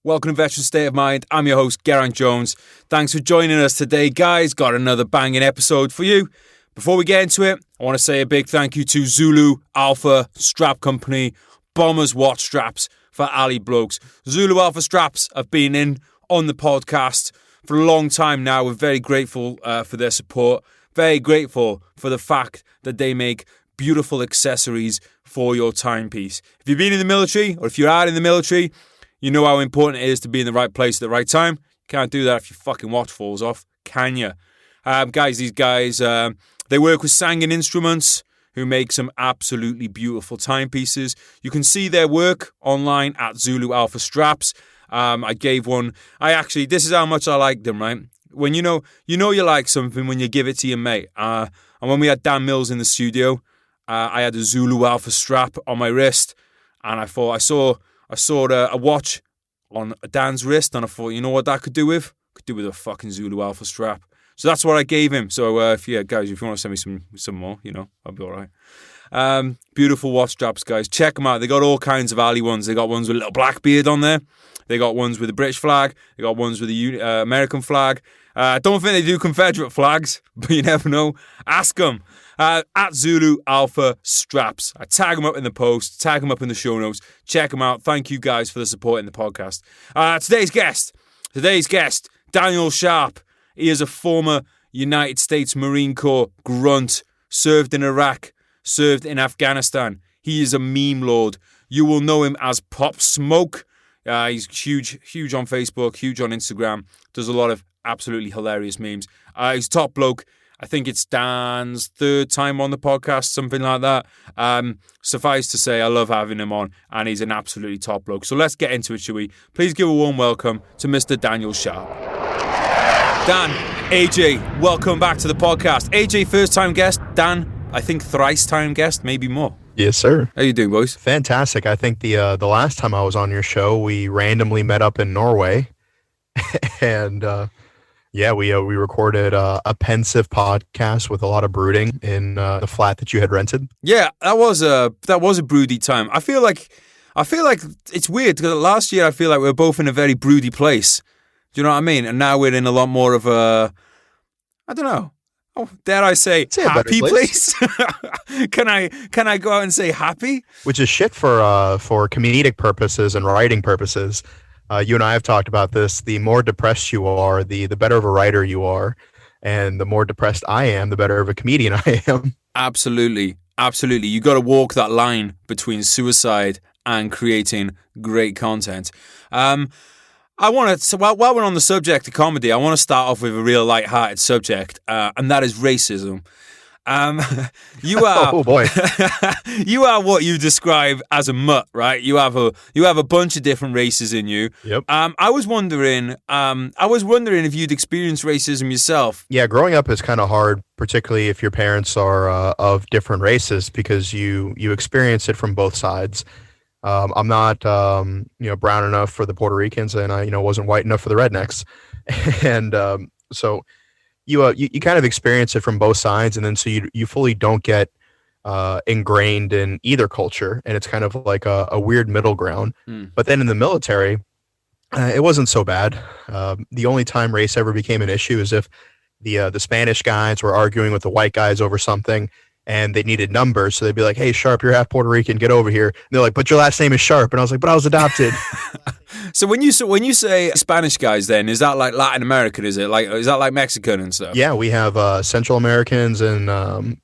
Welcome to Veteran State of Mind. I'm your host, Geraint Jones. Thanks for joining us today, guys. Got another banging episode for you. Before we get into it, I want to say a big thank you to Zulu Alpha Strap Company, Bombers Watch Straps for Ali Blokes. Zulu Alpha Straps have been in on the podcast for a long time now. We're very grateful for their support. Very grateful for the fact that they make beautiful accessories for your timepiece. If you've been in the military or if you're out in the military, you know how important it is to be in the right place at the right time. You can't do that if your fucking watch falls off, can you? These guys, they work with Sanguine Instruments, who make some absolutely beautiful timepieces. You can see their work online at Zulu Alpha Straps. This is how much I like them, right? When you know you like something when you give it to your mate. And when we had Dan Mills in the studio, I had a Zulu Alpha strap on my wrist, and I thought I saw a watch on Dan's wrist, and I thought, you know what that could do with? Could do with a fucking Zulu Alpha strap. So that's what I gave him. So if you want to send me some more, I'll be all right. Beautiful watch straps, guys. Check them out. They got all kinds of Ali ones. They got ones with a little black beard on there. They got ones with the British flag. They got ones with the American flag. I don't think they do Confederate flags, but you never know. Ask them. At Zulu Alpha Straps. I tag them up in the post, tag them up in the show notes. Check them out. Thank you guys for the support in the podcast. Today's guest, Daniel Sharp. He is a former United States Marine Corps grunt, served in Iraq, served in Afghanistan. He is a meme lord. You will know him as Pop Smoke. He's huge on Facebook, huge on Instagram. Does a lot of absolutely hilarious memes. He's top bloke. I think it's Dan's third time on the podcast, something like that. Suffice to say, I love having him on, and he's an absolutely top bloke. So let's get into it, shall we? Please give a warm welcome to Mr. Daniel Sharp. Dan, AJ, welcome back to the podcast. AJ, first-time guest. Dan, I think thrice-time guest, maybe more. Yes, sir. How you doing, boys? Fantastic. I think the last time I was on your show, we randomly met up in Norway, and we recorded a pensive podcast with a lot of brooding in the flat that you had rented. Yeah, that was a broody time. I feel like it's weird because last year I feel like we were both in a very broody place. Do you know what I mean? And now we're in a lot more of a, I don't know. Oh, dare I say happy place? Can I go out and say happy? Which is shit for comedic purposes and writing purposes. You and I have talked about this. The more depressed you are, the better of a writer you are. And the more depressed I am, the better of a comedian I am. Absolutely. Absolutely. You got to walk that line between suicide and creating great content. While we're on the subject of comedy, I want to start off with a real light-hearted subject, and that is racism. You are oh boy. You are what you describe as a mutt, right? You have a bunch of different races in you. Yep. I was wondering if you'd experienced racism yourself. Yeah, growing up is kind of hard, particularly if your parents are of different races, because you experience it from both sides. I'm not brown enough for the Puerto Ricans, and I wasn't white enough for the rednecks, and so. You kind of experience it from both sides, and then so you fully don't get ingrained in either culture, and it's kind of like a weird middle ground. But then in the military, it wasn't so bad. The only time race ever became an issue is if the Spanish guys were arguing with the white guys over something, and they needed numbers, so they'd be like, "Hey, Sharp, you're half Puerto Rican, get over here." And they're like, "But your last name is Sharp," and I was like, "But I was adopted." So when you say Spanish guys, then is that like Latin American? Is that like Mexican and stuff? Yeah, we have Central Americans and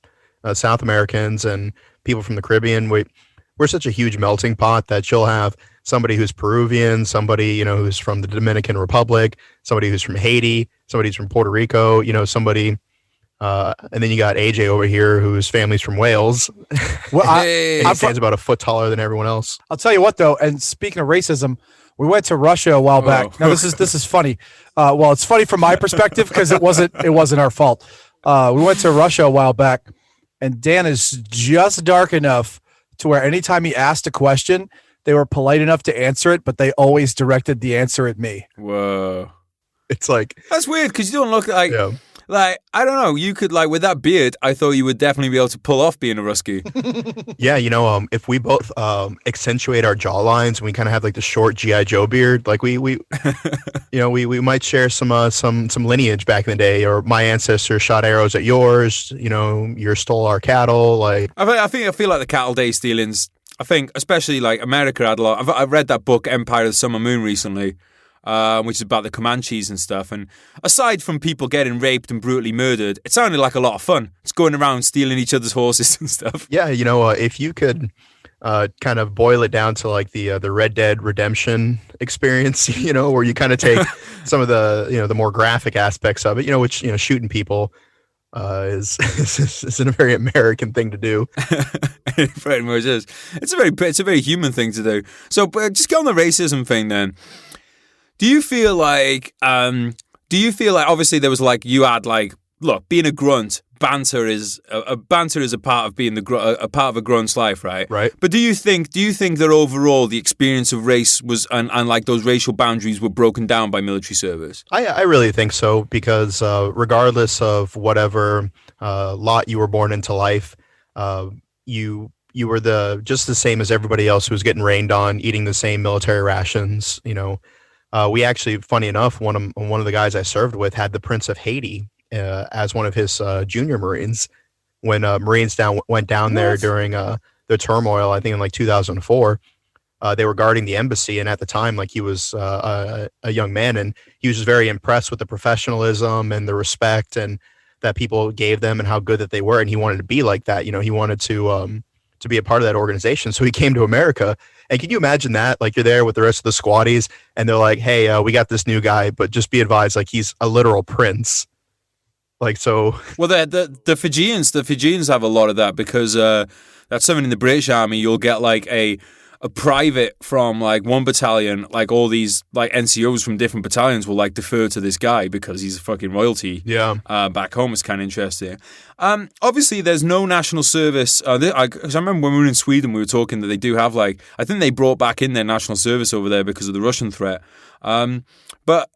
South Americans and people from the Caribbean. We're such a huge melting pot that you'll have somebody who's Peruvian, somebody who's from the Dominican Republic, somebody who's from Haiti, somebody who's from Puerto Rico, somebody. And then you got AJ over here, whose family's from Wales. Well, he stands about a foot taller than everyone else. I'll tell you what, though. And speaking of racism, we went to Russia a while back. Now this is funny. Well, it's funny from my perspective because it wasn't our fault. We went to Russia a while back, and Dan is just dark enough to where anytime he asked a question, they were polite enough to answer it, but they always directed the answer at me. Whoa. It's like... That's weird because you don't look like... Yeah. Like, I don't know, you could, like, with that beard, I thought you would definitely be able to pull off being a Rusky. Yeah, if we both accentuate our jawlines and we kind of have like the short GI Joe beard, like we might share some lineage back in the day, or my ancestors shot arrows at yours, yours stole our cattle. Like I feel like the cattle day stealings. I think, especially like America had a lot. I've read that book Empire of the Summer Moon recently, which is about the Comanches and stuff. And aside from people getting raped and brutally murdered, it sounded like a lot of fun. It's going around stealing each other's horses and stuff. Yeah, if you could kind of boil it down to like the Red Dead Redemption experience, where you kind of take some of the more graphic aspects of it, which shooting people is a very American thing to do. It pretty much is. It's a very human thing to do. So, but just get on the racism thing then. Do you feel like obviously there was like, you had like, look, being a grunt, banter is a part of being a part of a grunt's life, right? Right. But do you think that overall the experience of race was and like those racial boundaries were broken down by military service? I really think so, because regardless of whatever lot you were born into life, you were just the same as everybody else who was getting rained on, eating the same military rations. We actually, funny enough, one of the guys I served with had the Prince of Haiti as one of his junior Marines when Marines went down there during the turmoil. I think in like 2004, they were guarding the embassy, and at the time, like, he was a young man, and he was just very impressed with the professionalism and the respect and that people gave them and how good that they were, and he wanted to be like that. He wanted to be a part of that organization, so he came to America. And can you imagine that? Like, you're there with the rest of the squaddies, and they're like, "Hey, we got this new guy, but just be advised, like, he's a literal prince." Like, so. Well, the Fijians have a lot of that, because that's something in the British Army. You'll get like a private from like one battalion, like all these like NCOs from different battalions will like defer to this guy because he's a fucking royalty. Yeah. Back home, it's kind of interesting. Obviously, there's no national service. Because I remember when we were in Sweden, we were talking that they do have like, I think they brought back in their national service over there because of the Russian threat. But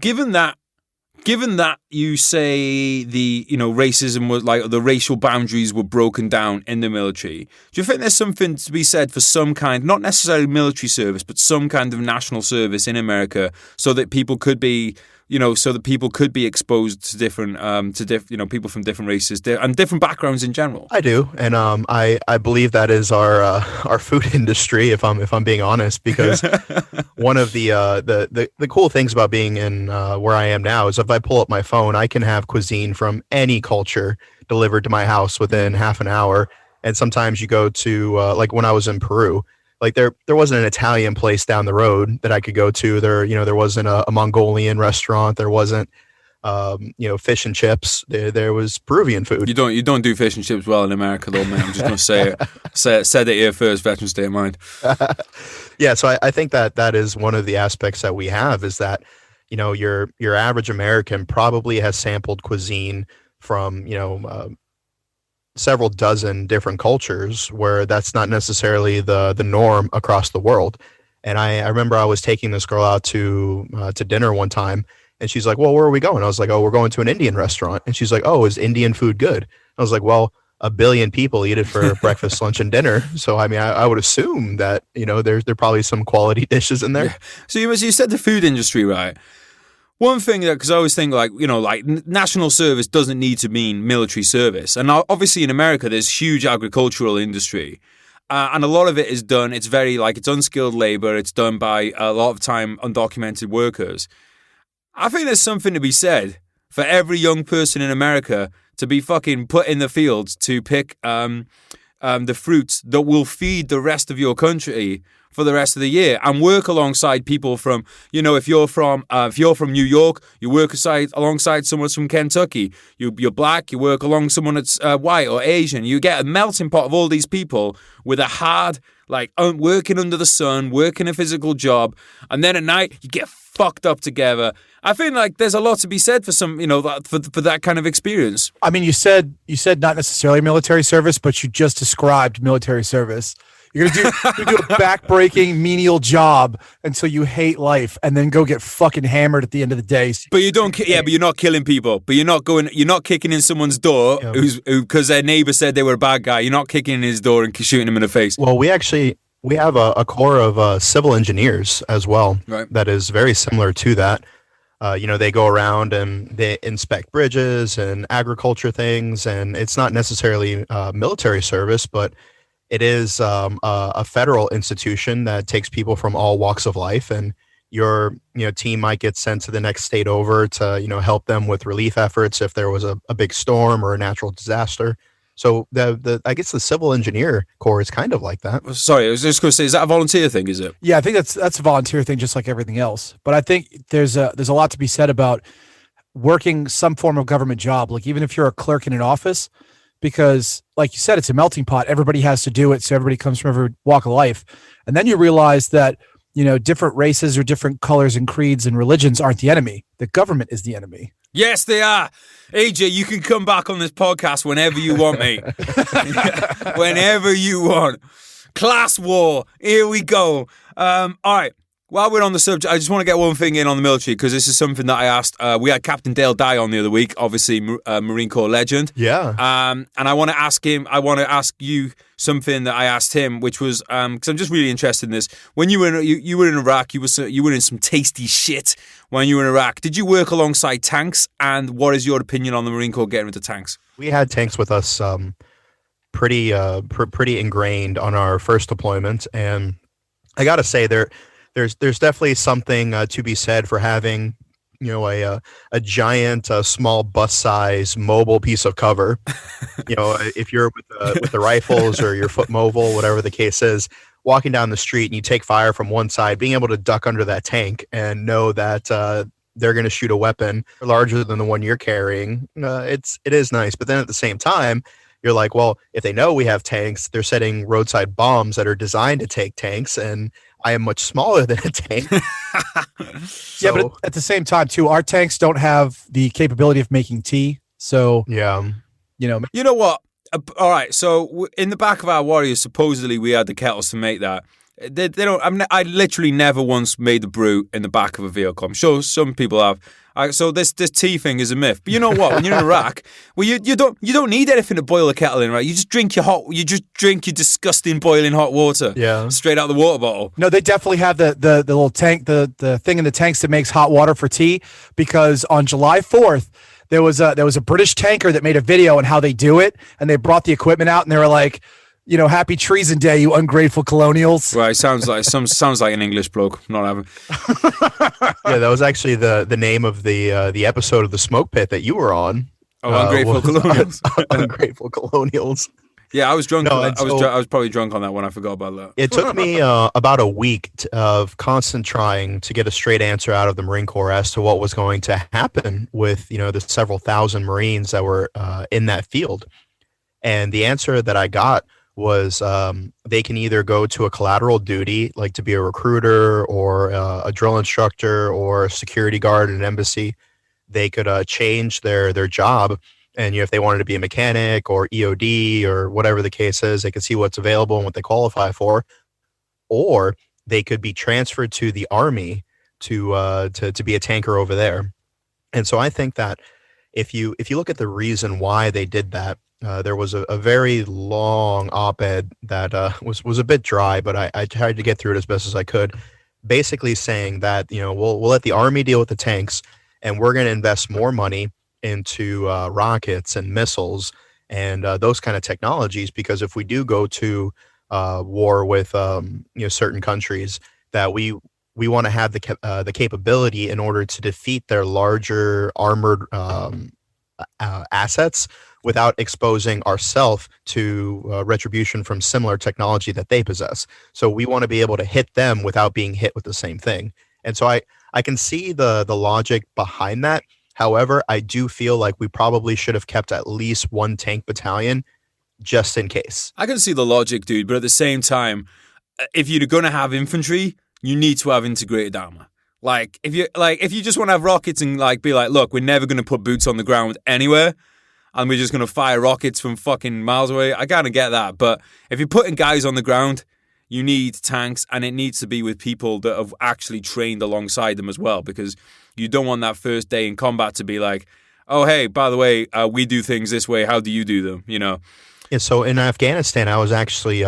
given that you say the racism was like the racial boundaries were broken down in the military, do you think there's something to be said for some kind, not necessarily military service, but some kind of national service in America, so that people could be exposed to different people from different races and different backgrounds in general? I do, and I believe that is our food industry, if I'm being honest, because one of the cool things about being in where I am now is if I pull up my phone, I can have cuisine from any culture delivered to my house within half an hour. And sometimes you go to like when I was in Peru, like there wasn't an Italian place down the road that I could go to. There wasn't a Mongolian restaurant. There wasn't fish and chips. There was Peruvian food. You don't do fish and chips well in America, though, man. I'm just gonna say it. Said it here first. Veteran State of Mind. Yeah, so I think that is one of the aspects that we have, is that your average American probably has sampled cuisine from several dozen different cultures, where that's not necessarily the norm across the world. And I remember I was taking this girl out to dinner one time, and she's like, "Well, where are we going?" I was like, "Oh, we're going to an Indian restaurant." And she's like, "Oh, is Indian food good?" I was like, "Well, 1 billion people eat it for breakfast, lunch, and dinner. So, I mean, I would assume that, there probably some quality dishes in there." Yeah. So you said the food industry, right? One thing that, because I always think like national service doesn't need to mean military service. And obviously in America, there's huge agricultural industry. And a lot of it is done, it's very it's unskilled labor. It's done by a lot of time undocumented workers. I think there's something to be said for every young person in America to be fucking put in the fields to pick the fruits that will feed the rest of your country for the rest of the year, and work alongside people from, if you're from New York, you work alongside someone from Kentucky. You're black, you work along someone that's white or Asian. You get a melting pot of all these people with a hard, working under the sun, working a physical job, and then at night you get fucked up together. I feel like there's a lot to be said for some, for that kind of experience. I mean, you said not necessarily military service, but you just described military service. You're gonna do a back-breaking menial job until you hate life, and then go get fucking hammered at the end of the day. But you don't. Yeah, but you're not killing people. But you're not going. You're not kicking in someone's door because their neighbor said they were a bad guy. You're not kicking in his door and shooting him in the face. Well, we have a core of civil engineers as well. Right. That is very similar to that. They go around and they inspect bridges and agriculture things, and it's not necessarily military service, but it is a federal institution that takes people from all walks of life, and your team might get sent to the next state over to help them with relief efforts if there was a big storm or a natural disaster. So I guess the civil engineer corps is kind of like that. Sorry, I was just going to say, is that a volunteer thing? Is it? Yeah, I think that's a volunteer thing, just like everything else. But I think there's a lot to be said about working some form of government job, like even if you're a clerk in an office, because like you said, it's a melting pot. Everybody has to do it, so everybody comes from every walk of life, and then you realize that different races or different colors and creeds and religions aren't the enemy. The government is the enemy. Yes, they are. AJ, you can come back on this podcast whenever you want, mate. Whenever you want. Class war. Here we go. All right. While we're on the subject, I just want to get one thing in on the military, because this is something that I asked. We had Captain Dale Dye on the other week, obviously Marine Corps legend. Yeah. And I want to ask you something that I asked him, which was because I'm just really interested in this. When you were in Iraq, you were in some tasty shit. When you were in Iraq, did you work alongside tanks? And what is your opinion on the Marine Corps getting into tanks? We had tanks with us, pretty ingrained on our first deployment, and I got to say There's definitely something to be said for having, a giant, small bus size mobile piece of cover. If you're with the rifles or your foot mobile, whatever the case is, walking down the street and you take fire from one side, being able to duck under that tank and know that they're going to shoot a weapon larger than the one you're carrying. It is nice, but then at the same time, you're like, well, if they know we have tanks, they're setting roadside bombs that are designed to take tanks, and I am much smaller than a tank. Yeah, but at the same time, too, our tanks don't have the capability of making tea. So, yeah. You know what? All right. So in the back of our Warriors, supposedly we had the kettles to make that. They don't. I literally never once made the brew in the back of a vehicle. I'm sure some people have. So this tea thing is a myth. But you know what? When you're in Iraq, well, you don't need anything to boil a kettle in, right? You just drink your disgusting boiling hot water. Yeah. Straight out of the water bottle. No, they definitely have the little tank, the thing in the tanks that makes hot water for tea. Because on July 4th, there was a British tanker that made a video on how they do it, and they brought the equipment out, and they were like, Happy Treason Day, you ungrateful colonials. Right, sounds like an English bloke. Not having. Yeah, that was actually the name of the episode of the Smoke Pit that you were on. Oh, ungrateful colonials. Ungrateful colonials. Yeah, I was drunk. I was probably drunk on that one. I forgot about that. It took me about a week of constant trying to get a straight answer out of the Marine Corps as to what was going to happen with the several thousand Marines that were in that field, and the answer that I got was they can either go to a collateral duty, like to be a recruiter or a drill instructor or a security guard in an embassy. They could change their job, and if they wanted to be a mechanic or EOD or whatever the case is, they could see what's available and what they qualify for. Or they could be transferred to the Army to be a tanker over there. And so I think that if you look at the reason why they did that, there was a very long op-ed that was a bit dry, but I tried to get through it as best as I could, basically saying that we'll let the Army deal with the tanks, and we're going to invest more money into rockets and missiles and those kind of technologies, because if we do go to war with certain countries, that we want to have the capability in order to defeat their larger armored assets without exposing ourselves to retribution from similar technology that they possess. So we want to be able to hit them without being hit with the same thing. And so I can see the logic behind that. However, I do feel like we probably should have kept at least one tank battalion just in case. I can see the logic, dude, but at the same time, if you're going to have infantry, you need to have integrated armor. Like if you just want to have rockets and be like, look, we're never going to put boots on the ground anywhere, and we're just going to fire rockets from fucking miles away, I kind of get that. But if you're putting guys on the ground, you need tanks, and it needs to be with people that have actually trained alongside them as well, because you don't want that first day in combat to be like, oh, hey, by the way, we do things this way. How do you do them? You know? Yeah, so in Afghanistan, I was actually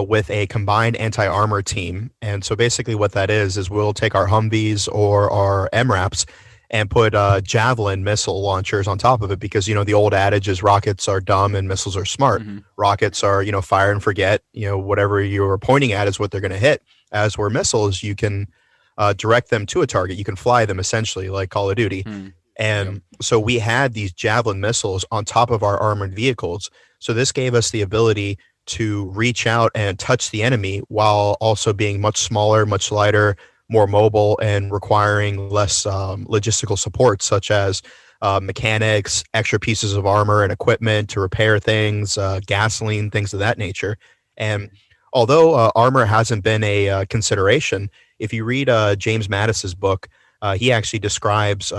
with a combined anti-armor team. And so basically what that is we'll take our Humvees or our MRAPs and put Javelin missile launchers on top of it, because, you know, the old adage is rockets are dumb and missiles are smart. Mm-hmm. Rockets are, you know, fire and forget. You know, whatever you're pointing at is what they're going to hit. As where missiles, you can direct them to a target. You can fly them, essentially, like Call of Duty. And so we had these Javelin missiles on top of our armored vehicles. So this gave us the ability to reach out and touch the enemy while also being much smaller, much lighter, more mobile, and requiring less logistical support, such as mechanics, extra pieces of armor and equipment to repair things, gasoline, things of that nature. And although armor hasn't been a consideration, if you read James Mattis's book, he actually describes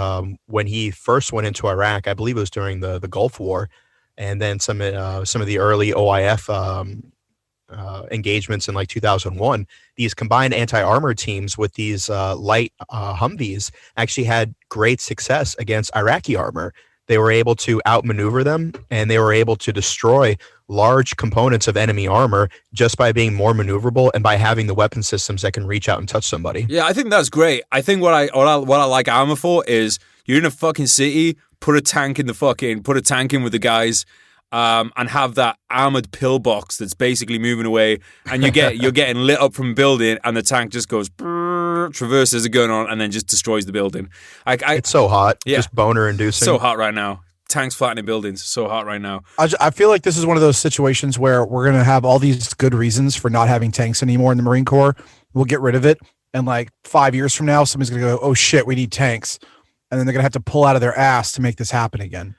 when he first went into Iraq. I believe it was during the Gulf War, and then some of the early OIF engagements in like 2001. These combined anti-armor teams with these light Humvees actually had great success against Iraqi armor. They were able to outmaneuver them, and they were able to destroy large components of enemy armor just by being more maneuverable and by having the weapon systems that can reach out and touch somebody. Yeah, I think that's great. I think what I like armor for is you're in a fucking city, put a tank in with the guys, and have that armored pillbox that's basically moving away, and you're getting lit up from a building, and the tank just goes traverses the gun on, and then just destroys the building. It's so hot, just boner inducing. So hot right now. Tanks flattening buildings. So hot right now. I feel like this is one of those situations where we're going to have all these good reasons for not having tanks anymore in the Marine Corps. We'll get rid of it. And like 5 years from now, somebody's going to go, oh shit, we need tanks. And then they're going to have to pull out of their ass to make this happen again.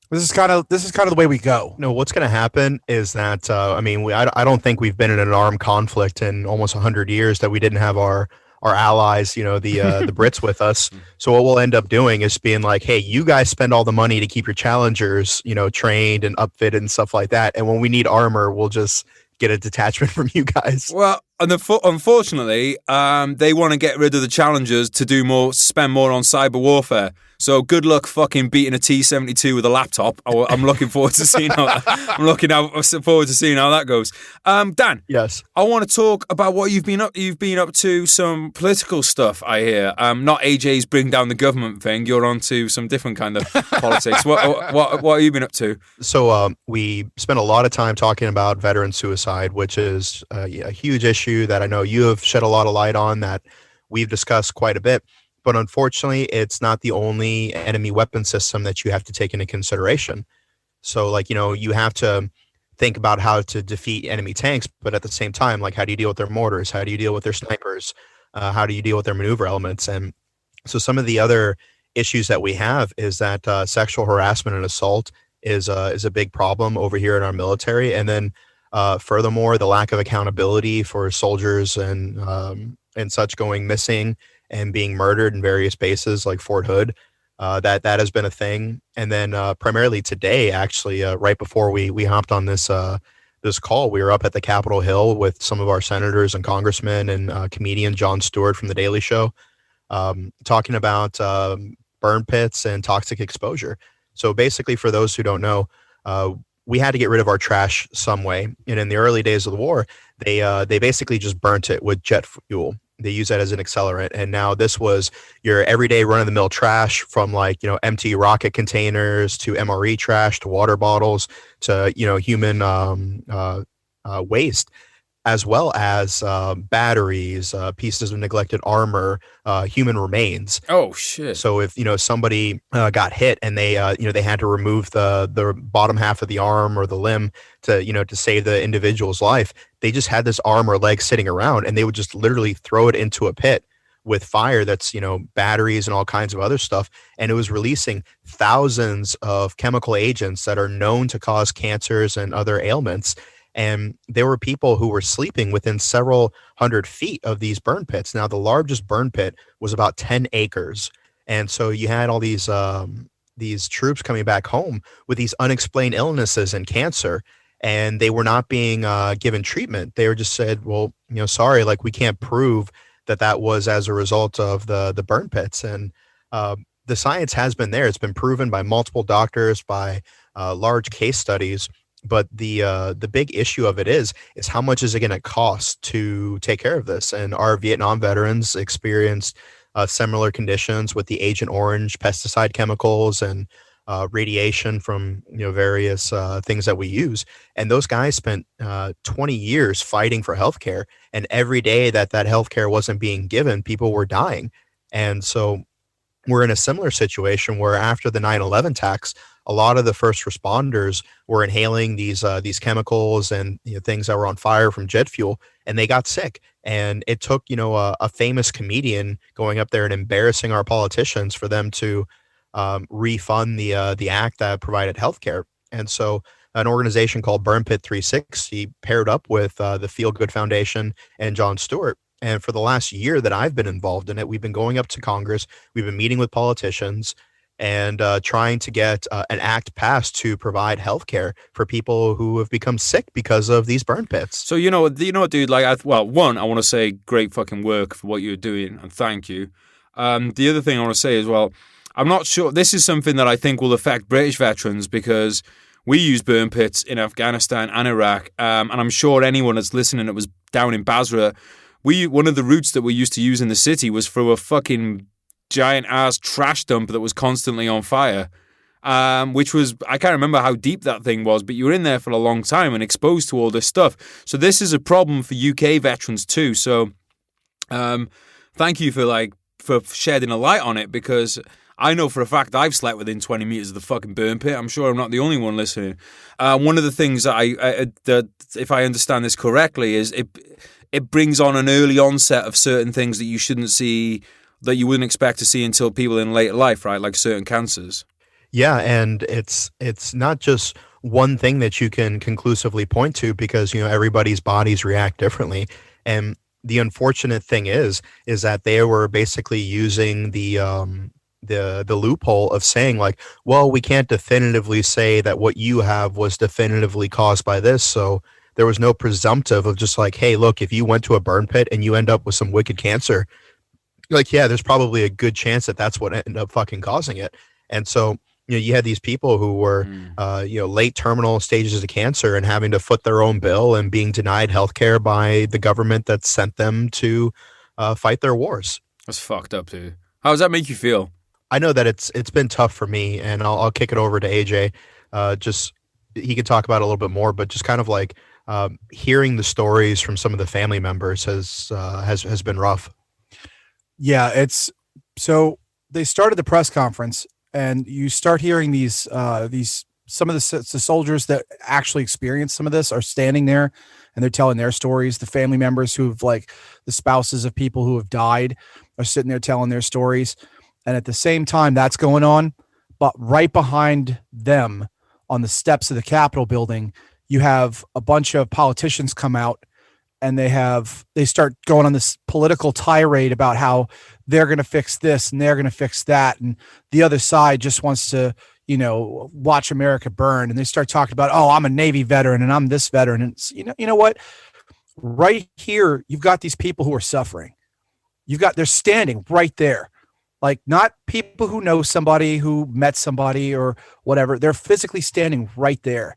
This is kind of the way we go. No, what's going to happen is that, I don't think we've been in an armed conflict in almost 100 years that we didn't have our allies, you know, the Brits with us. So what we'll end up doing is being like, hey, you guys spend all the money to keep your Challengers, you know, trained and upfitted and stuff like that. And when we need armor, we'll just get a detachment from you guys. Well, unfortunately, they want to get rid of the Challengers to spend more on cyber warfare. So good luck fucking beating a T-72 with a laptop. I'm looking forward to seeing how that goes. Dan. Yes. I want to talk about what you've been up. You've been up to some political stuff, I hear. Not AJ's bring down the government thing. You're on to some different kind of politics. What have you been up to? So we spent a lot of time talking about veteran suicide, which is a huge issue that I know you have shed a lot of light on, that we've discussed quite a bit. But unfortunately, it's not the only enemy weapon system that you have to take into consideration. So, like, you know, you have to think about how to defeat enemy tanks, but at the same time, like, how do you deal with their mortars? How do you deal with their snipers? How do you deal with their maneuver elements? And so some of the other issues that we have is that sexual harassment and assault is a big problem over here in our military. And then furthermore, the lack of accountability for soldiers and such going missing and being murdered in various bases like Fort Hood. That has been a thing. And then primarily today, actually, right before we hopped on this call, we were up at the Capitol Hill with some of our senators and congressmen and comedian Jon Stewart from The Daily Show, talking about burn pits and toxic exposure. So basically, for those who don't know, we had to get rid of our trash some way. And in the early days of the war, they basically just burnt it with jet fuel. They use that as an accelerant. And now this was your everyday run-of-the-mill trash, from like, you know, empty rocket containers to MRE trash to water bottles to, you know, human waste, as well as batteries, pieces of neglected armor, human remains. Oh, shit. So if, you know, somebody got hit and they had to remove the bottom half of the arm or the limb to save the individual's life, they just had this arm or leg sitting around, and they would just literally throw it into a pit with fire that's, you know, batteries and all kinds of other stuff. And it was releasing thousands of chemical agents that are known to cause cancers and other ailments. And there were people who were sleeping within several hundred feet of these burn pits. Now, the largest burn pit was about 10 acres. And so you had all these troops coming back home with these unexplained illnesses and cancer. and they were not being given treatment. They were just said, well, sorry, like we can't prove that was as a result of the burn pits. And the science has been there. It's been proven by multiple doctors, by large case studies. But the big issue of it is how much is it going to cost to take care of this? And our Vietnam veterans experienced similar conditions with the Agent Orange pesticide chemicals and radiation from various things that we use. And those guys spent 20 years fighting for healthcare, and every day that healthcare wasn't being given, people were dying. And so we're in a similar situation where after the 9/11 attacks, a lot of the first responders were inhaling these chemicals and things that were on fire from jet fuel, and they got sick. And it took a famous comedian going up there and embarrassing our politicians for them to refund the act that provided healthcare. And so an organization called Burn Pit 360 paired up with the Feel Good Foundation and Jon Stewart. And for the last year that I've been involved in it, we've been going up to Congress, we've been meeting with politicians, and trying to get an act passed to provide healthcare for people who have become sick because of these burn pits. So dude. Like, one, I want to say great fucking work for what you're doing, and thank you. The other thing I want to say is, I'm not sure. This is something that I think will affect British veterans because we use burn pits in Afghanistan and Iraq, and I'm sure anyone that's listening that was down in Basra. One of the routes that we used to use in the city was through a fucking giant ass trash dump that was constantly on fire, which was, I can't remember how deep that thing was, but you were in there for a long time and exposed to all this stuff. So this is a problem for UK veterans too. So thank you for shedding a light on it, because I know for a fact I've slept within 20 meters of the fucking burn pit. I'm sure I'm not the only one listening. One of the things that if I understand this correctly, is it brings on an early onset of certain things that you shouldn't see, that you wouldn't expect to see until people in later life, right? Like certain cancers. Yeah, and it's not just one thing that you can conclusively point to, because everybody's bodies react differently. And the unfortunate thing is that they were basically using the loophole of saying, like, well, we can't definitively say that what you have was definitively caused by this, so there was no presumptive of just like, hey, look, if you went to a burn pit and you end up with some wicked cancer, like, yeah, there's probably a good chance that that's what ended up fucking causing it. And so you had these people who were late terminal stages of cancer and having to foot their own bill and being denied healthcare by the government that sent them to fight their wars. That's fucked up, dude. How does that make you feel? I know that it's been tough for me, and I'll kick it over to AJ. Just he could talk about it a little bit more, but just kind of like hearing the stories from some of the family members has been rough. Yeah, so they started the press conference, and you start hearing these some of the soldiers that actually experienced some of this are standing there, and they're telling their stories. The family members who've, like, the spouses of people who have died are sitting there telling their stories. And at the same time that's going on, but right behind them on the steps of the Capitol building, you have a bunch of politicians come out, and they start going on this political tirade about how they're going to fix this and they're going to fix that. And the other side just wants to, watch America burn. And they start talking about, oh, I'm a Navy veteran and I'm this veteran. And it's, you know what? Right here, you've got these people who are suffering. They're standing right there. Like, not people who know somebody who met somebody or whatever. They're physically standing right there.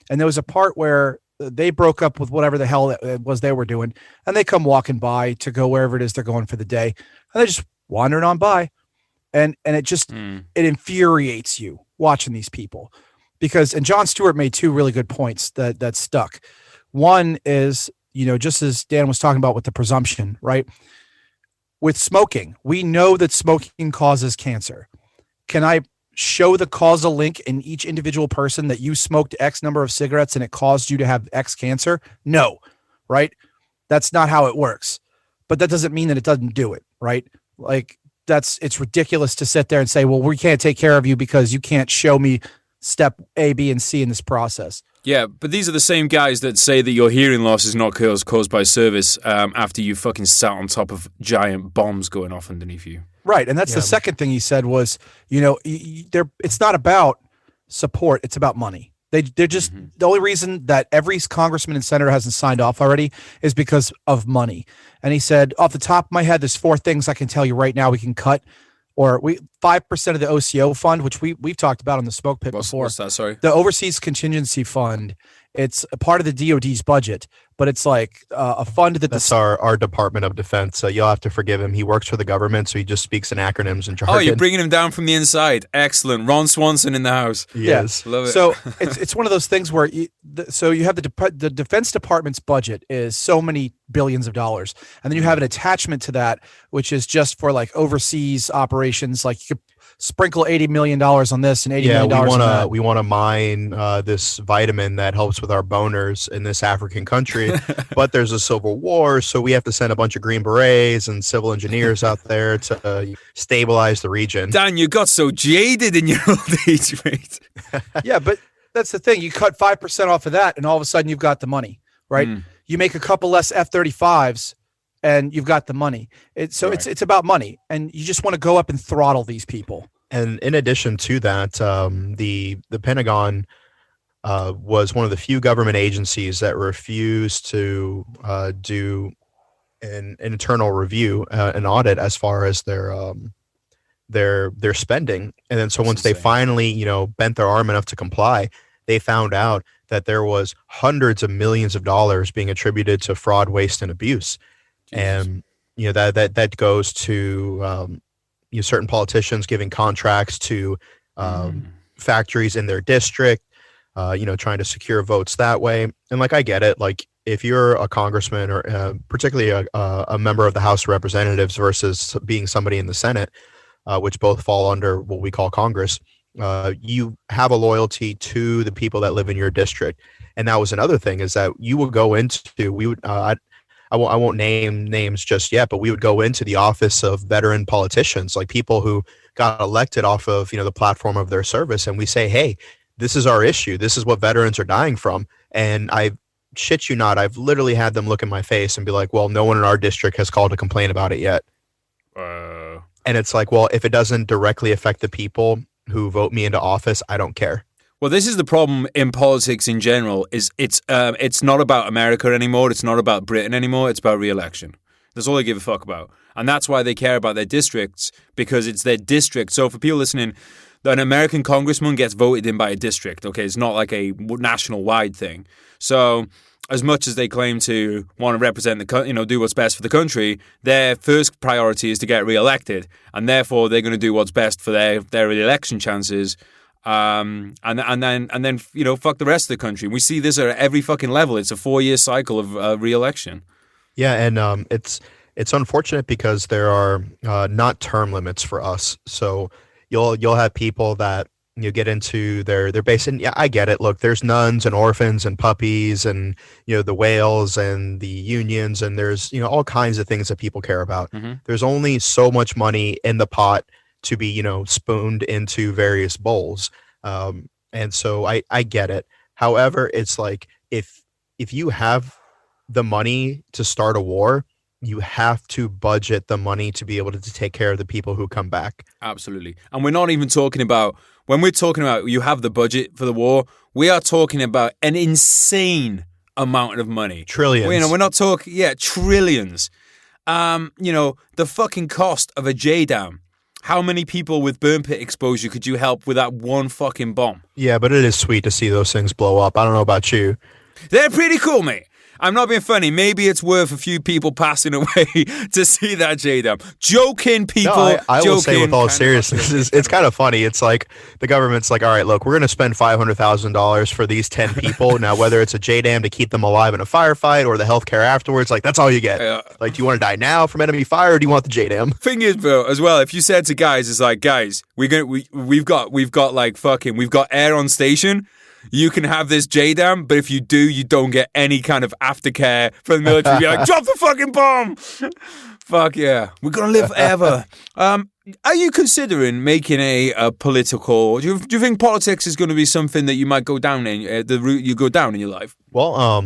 And there was a part where they broke up with whatever the hell it was they were doing, and they come walking by to go wherever it is they're going for the day, and they're just wandering on by, and it just it infuriates you watching these people, because, and Jon Stewart made two really good points that stuck. One is, just as Dan was talking about with the presumption, right? With smoking, we know that smoking causes cancer. Can I show the causal link in each individual person that you smoked X number of cigarettes and it caused you to have X cancer? No, right? That's not how it works. But that doesn't mean that it doesn't do it, right? Like, it's ridiculous to sit there and say, well, we can't take care of you because you can't show me step A, B, and C in this process. Yeah, but these are the same guys that say that your hearing loss is not caused by service after you fucking sat on top of giant bombs going off underneath you. Right, and that's the second thing he said was, it's not about support, it's about money. They're just the only reason that every congressman and senator hasn't signed off already is because of money. And he said, off the top of my head, there's 4 things I can tell you right now we can cut, or 5% of the OCO fund, which we've talked about on the Smoke Pit before. What's that? Sorry, the Overseas Contingency Fund. It's a part of the DoD's budget, but it's like a fund that's our Department of Defense. So you'll have to forgive him. He works for the government, so he just speaks in acronyms and jargon. Oh, you're bringing him down from the inside. Excellent. Ron Swanson in the house. Yes, love it. So it's one of those things where you have the Defense Department's budget is so many billions of dollars, and then you have an attachment to that, which is just for like overseas operations. Like you could sprinkle $80 million on this and $80 million on that. We want to mine this vitamin that helps with our boners in this African country, but there's a civil war, so we have to send a bunch of Green Berets and civil engineers out there to stabilize the region. Dan, you got so jaded in your old age, mate. Yeah, but that's the thing. You cut 5% off of that, and all of a sudden you've got the money, right? You make a couple less F-35s, and you've got the money. It's about money, and you just want to go up and throttle these people. And in addition to that, the Pentagon was one of the few government agencies that refused to do an internal review, an audit as far as their spending. And then so once they finally, bent their arm enough to comply, they found out that there was hundreds of millions of dollars being attributed to fraud, waste, and abuse. Jesus. And that goes to certain politicians giving contracts to factories in their district, trying to secure votes that way. And like, I get it. Like if you're a congressman or particularly a member of the House of Representatives versus being somebody in the Senate, which both fall under what we call Congress, you have a loyalty to the people that live in your district. And that was another thing, is that you would go into, I won't name names just yet, but we would go into the office of veteran politicians, like people who got elected off of, the platform of their service. And we say, hey, this is our issue. This is what veterans are dying from. And I shit you not, I've literally had them look in my face and be like, well, no one in our district has called to complain about it yet. And it's like, well, if it doesn't directly affect the people who vote me into office, I don't care. Well, this is the problem in politics in general. Is it's not about America anymore. It's not about Britain anymore. It's about re-election. That's all they give a fuck about, and that's why they care about their districts, because it's their district. So for people listening, an American congressman gets voted in by a district. Okay, it's not like a national-wide thing. So as much as they claim to want to represent do what's best for the country, their first priority is to get re-elected, and therefore they're going to do what's best for their re-election chances. And then fuck the rest of the country. We see this at every fucking level. It's a 4-year cycle of re-election. Yeah, and it's unfortunate because there are not term limits for us. So you'll have people that get into their base, and yeah, I get it. Look, there's nuns and orphans and puppies and the whales and the unions, and there's all kinds of things that people care about. Mm-hmm. There's only so much money in the pot to be spooned into various bowls, and so I get it. However, it's like if you have the money to start a war, you have to budget the money to be able to take care of the people who come back. Absolutely. And we're not even talking about, when we're talking about you have the budget for the war, we are talking about an insane amount of money. Trillions. We're not talking, trillions. The fucking cost of a JDAM. How many people with burn pit exposure could you help with that one fucking bomb? Yeah, but it is sweet to see those things blow up. I don't know about you. They're pretty cool, mate. I'm not being funny. Maybe it's worth a few people passing away to see that JDAM. Joking, people. No, I will say with all kind seriousness, it's kind of funny. It's like the government's like, all right, look, we're going to spend $500,000 for these 10 people. Now, whether it's a JDAM to keep them alive in a firefight or the healthcare afterwards, like that's all you get. Like, do you want to die now from enemy fire, or do you want the JDAM? Thing is, bro, as well, if you said to guys, it's like, guys, we've got air on station. You can have this JDAM, but if you do, you don't get any kind of aftercare from the military. Be like, drop the fucking bomb! Fuck yeah. We're going to live forever. Are you considering making a political... Do you think politics is going to be something that you might go down in, the route you go down in your life? Well,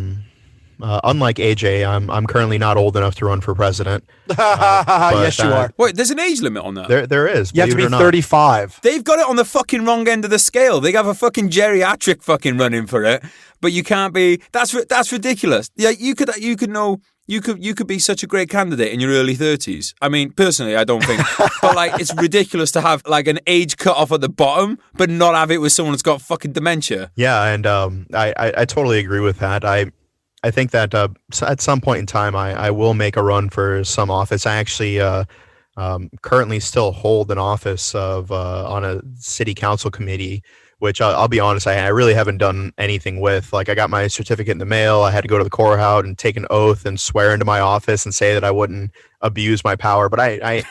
unlike AJ, I'm currently not old enough to run for president. Yes, you are. Wait, there's an age limit on that? There is. You have to be 35. They've got it on the fucking wrong end of the scale. They have a fucking geriatric fucking running for it, but you can't be. That's ridiculous. Yeah, you could be such a great candidate in your early 30s. I mean, personally, I don't think, but like, it's ridiculous to have like an age cut off at the bottom, but not have it with someone that's got fucking dementia. Yeah, and I totally agree with that. I think that at some point in time, I will make a run for some office. I actually currently still hold an office of on a city council committee, which I'll be honest, I really haven't done anything with. Like, I got my certificate in the mail. I had to go to the courthouse and take an oath and swear into my office and say that I wouldn't abuse my power. But I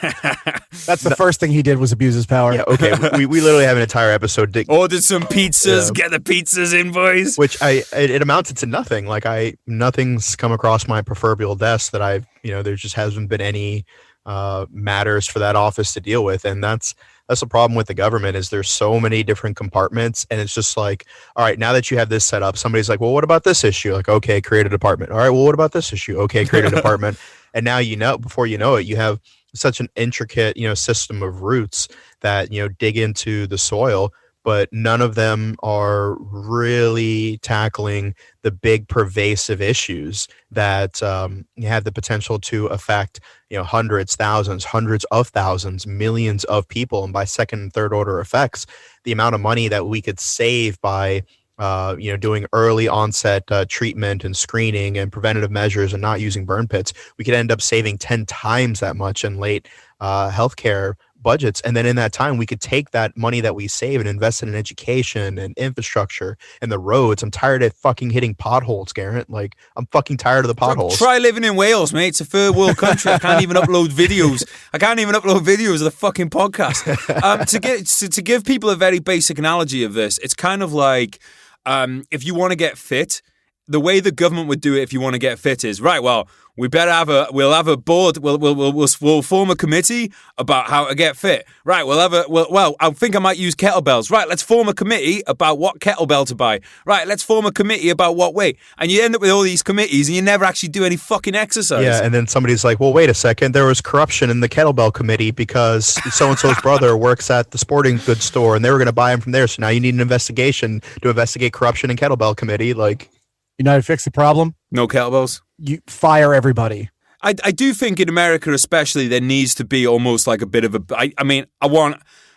that's the first thing he did was abuse his power. Yeah, okay. we literally have an entire episode. Ordered some pizzas. Yeah. Get the pizzas in, boys. Which it amounted to nothing. Like, nothing's come across my proverbial desk that there just hasn't been any matters for that office to deal with. And that's the problem with the government, is there's so many different compartments, and it's just like, all right, now that you have this set up, somebody's like, well, what about this issue? Like, okay, create a department. All right, well, what about this issue? Okay, create a department. And now, before you know it, you have such an intricate, system of roots that, dig into the soil, but none of them are really tackling the big pervasive issues that have the potential to affect, hundreds, thousands, hundreds of thousands, millions of people. And by second and third order effects, the amount of money that we could save by doing early onset treatment and screening and preventative measures and not using burn pits, we could end up saving 10 times that much in late healthcare budgets. And then in that time, we could take that money that we save and invest it in education and infrastructure and the roads. I'm tired of fucking hitting potholes, Garrett. Like, I'm fucking tired of the potholes. Try living in Wales, mate. It's a third world country. I can't even upload videos. Of the fucking podcast. To give people a very basic analogy of this, it's kind of like, if you want to get fit, the way the government would do it if you want to get fit is, right, well, we'll have a board, we'll form a committee about how to get fit. Right, I think I might use kettlebells. Right, let's form a committee about what kettlebell to buy. Right, let's form a committee about what weight. And you end up with all these committees and you never actually do any fucking exercise. Yeah, and then somebody's like, well, wait a second, there was corruption in the kettlebell committee because so-and-so's brother works at the sporting goods store and they were going to buy him from there. So now you need an investigation to investigate corruption in kettlebell committee. Like, you know how to fix the problem? No kettlebells. You fire everybody. I do think in America especially there needs to be almost like a bit of a...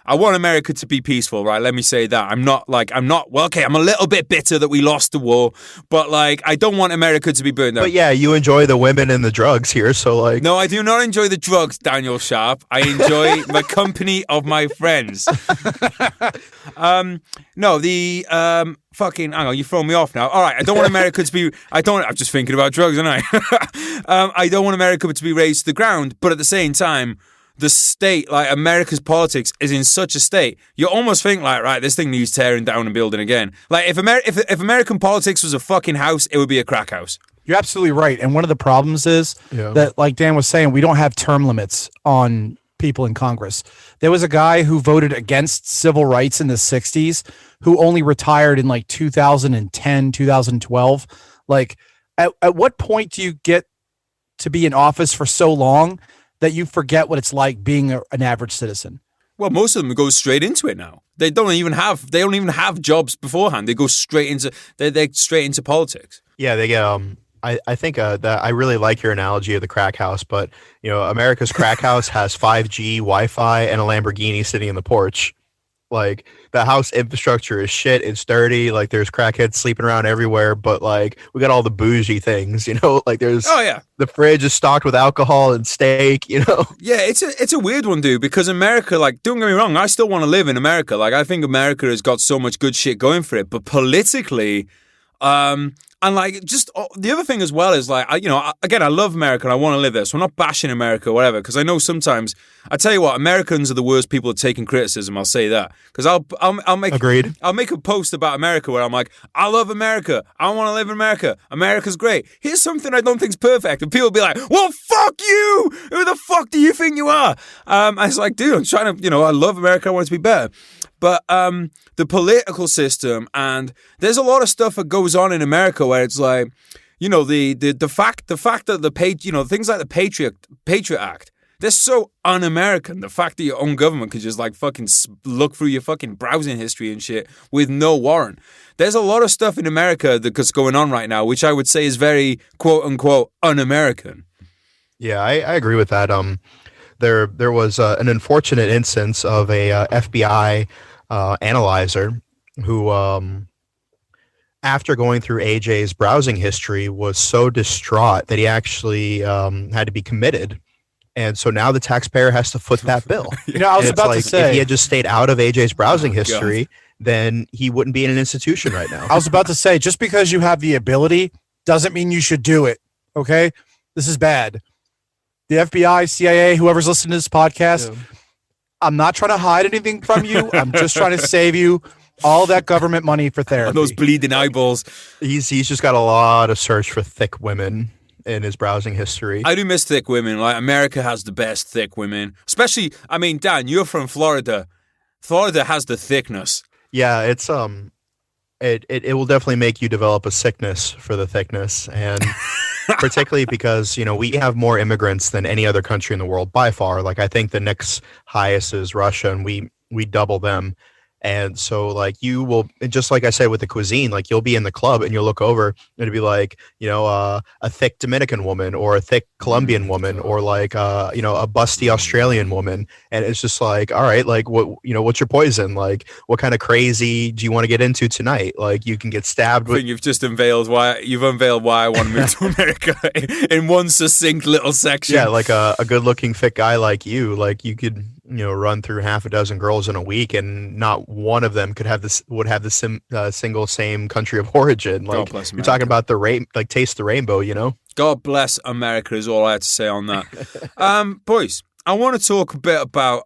I want America to be peaceful, right? Let me say that. I'm a little bit bitter that we lost the war, but like, I don't want America to be burned out. But yeah, you enjoy the women and the drugs here, so like... No, I do not enjoy the drugs, Daniel Sharp. I enjoy the company of my friends. Hang on, you throw me off now. All right, I don't want America to be... I'm just thinking about drugs, aren't I? I don't want America to be raised to the ground, but at the same time, the state, like America's politics, is in such a state. You almost think like, right, this thing needs tearing down and building again. Like, if American politics was a fucking house, it would be a crack house. You're absolutely right. And one of the problems is that, like Dan was saying, we don't have term limits on people in Congress. There was a guy who voted against civil rights in the 60s who only retired in like 2010, 2012. Like, at what point do you get to be in office for so long that you forget what it's like being an average citizen? Well, most of them go straight into it now. They don't even have jobs beforehand. They go straight into politics. Yeah, they get I think that I really like your analogy of the crack house, but America's crack house has 5G, Wi-Fi, and a Lamborghini sitting in the porch. Like, the house infrastructure is shit. It's dirty. Like, there's crackheads sleeping around everywhere, but like, we got all the bougie things, like there's, the fridge is stocked with alcohol and steak, Yeah, it's a weird one, dude, because America, like, don't get me wrong, I still want to live in America. Like, I think America has got so much good shit going for it, but politically, and like, just the other thing as well is like, I love America and I want to live there. So I'm not bashing America or whatever, because I know sometimes, I tell you what, Americans are the worst people at taking criticism. I'll say that, because I'll make a post about America where I'm like, I love America. I want to live in America. America's great. Here's something I don't think's perfect, and people will be like, well, fuck you. Who the fuck do you think you are? I was like, dude, I'm trying to, I love America. I want it to be better. But the political system, and there's a lot of stuff that goes on in America where it's like, you know, the fact that things like the Patriot Act, they're so un-American. The fact that your own government could just like fucking look through your fucking browsing history and shit with no warrant. There's a lot of stuff in America that's going on right now, which I would say is very quote unquote un-American. Yeah, I agree with that. There was an unfortunate instance of a FBI analyzer who, after going through AJ's browsing history, was so distraught that he actually had to be committed. And so now the taxpayer has to foot that bill. You know, I was about to say, if he had just stayed out of AJ's browsing history, then he wouldn't be in an institution right now. I was about to say, just because you have the ability doesn't mean you should do it. Okay? This is bad. The FBI, CIA, whoever's listening to this podcast, I'm not trying to hide anything from you. I'm just trying to save you all that government money for therapy. And those bleeding eyeballs. He's just got a lot of search for thick women in his browsing history. I do miss thick women. Like, America has the best thick women. Especially, I mean, Dan, you're from Florida. Florida has the thickness. Yeah, it's it will definitely make you develop a sickness for the thickness, and particularly because, you know, we have more immigrants than any other country in the world by far. Like, I think the next highest is Russia, and we double them. And so, like, you will, just like I said with the cuisine, like, you'll be in the club and you'll look over and it'll be like, you know, a thick Dominican woman or a thick Colombian woman or like, you know, a busty Australian woman. And it's just like, all right, like, what, you know, what's your poison? Like, what kind of crazy do you want to get into tonight? Like, you can get stabbed. I think you've just unveiled why I want to move to America in one succinct little section. Yeah, like a good looking fit guy like you could, you know, run through half a dozen girls in a week, and not one of them would have the single same country of origin. Like, you're talking about taste the rainbow, you know. God bless America is all I had to say on that. Boys, I want to talk a bit about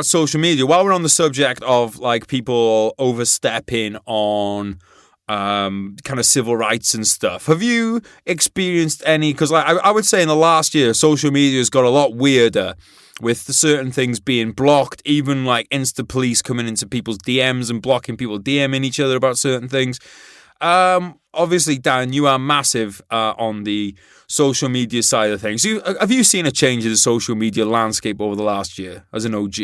social media while we're on the subject of like people overstepping on kind of civil rights and stuff. Have you experienced any? Because like, I would say in the last year, social media has got a lot weirder with certain things being blocked, even like Insta police coming into people's DMs and blocking people DMing each other about certain things. Obviously, Dan, you are massive on the social media side of things. Have you seen a change in the social media landscape over the last year as an OG?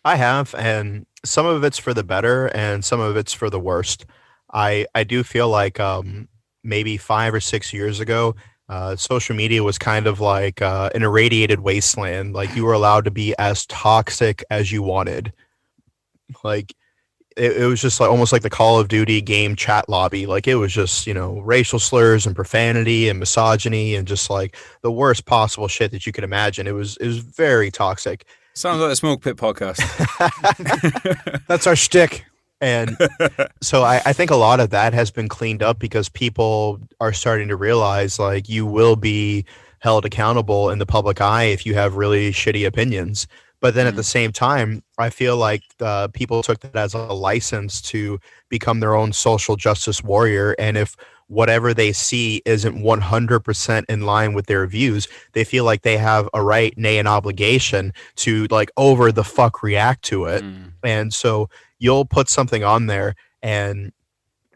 I have, and some of it's for the better and some of it's for the worst. I do feel like maybe 5 or 6 years ago, social media was kind of like an irradiated wasteland. Like, you were allowed to be as toxic as you wanted. Like, it was just like almost like the Call of Duty game chat lobby. Like, it was just, you know, racial slurs and profanity and misogyny and just like the worst possible shit that you could imagine. It was very toxic. Sounds like a Smoke Pit podcast. That's our shtick. And so I think a lot of that has been cleaned up because people are starting to realize, like, you will be held accountable in the public eye if you have really shitty opinions. But then at the same time, I feel like people took that as a license to become their own social justice warrior. And if whatever they see isn't 100% in line with their views, they feel like they have a right, nay, an obligation to like over the fuck react to it. And so you'll put something on there and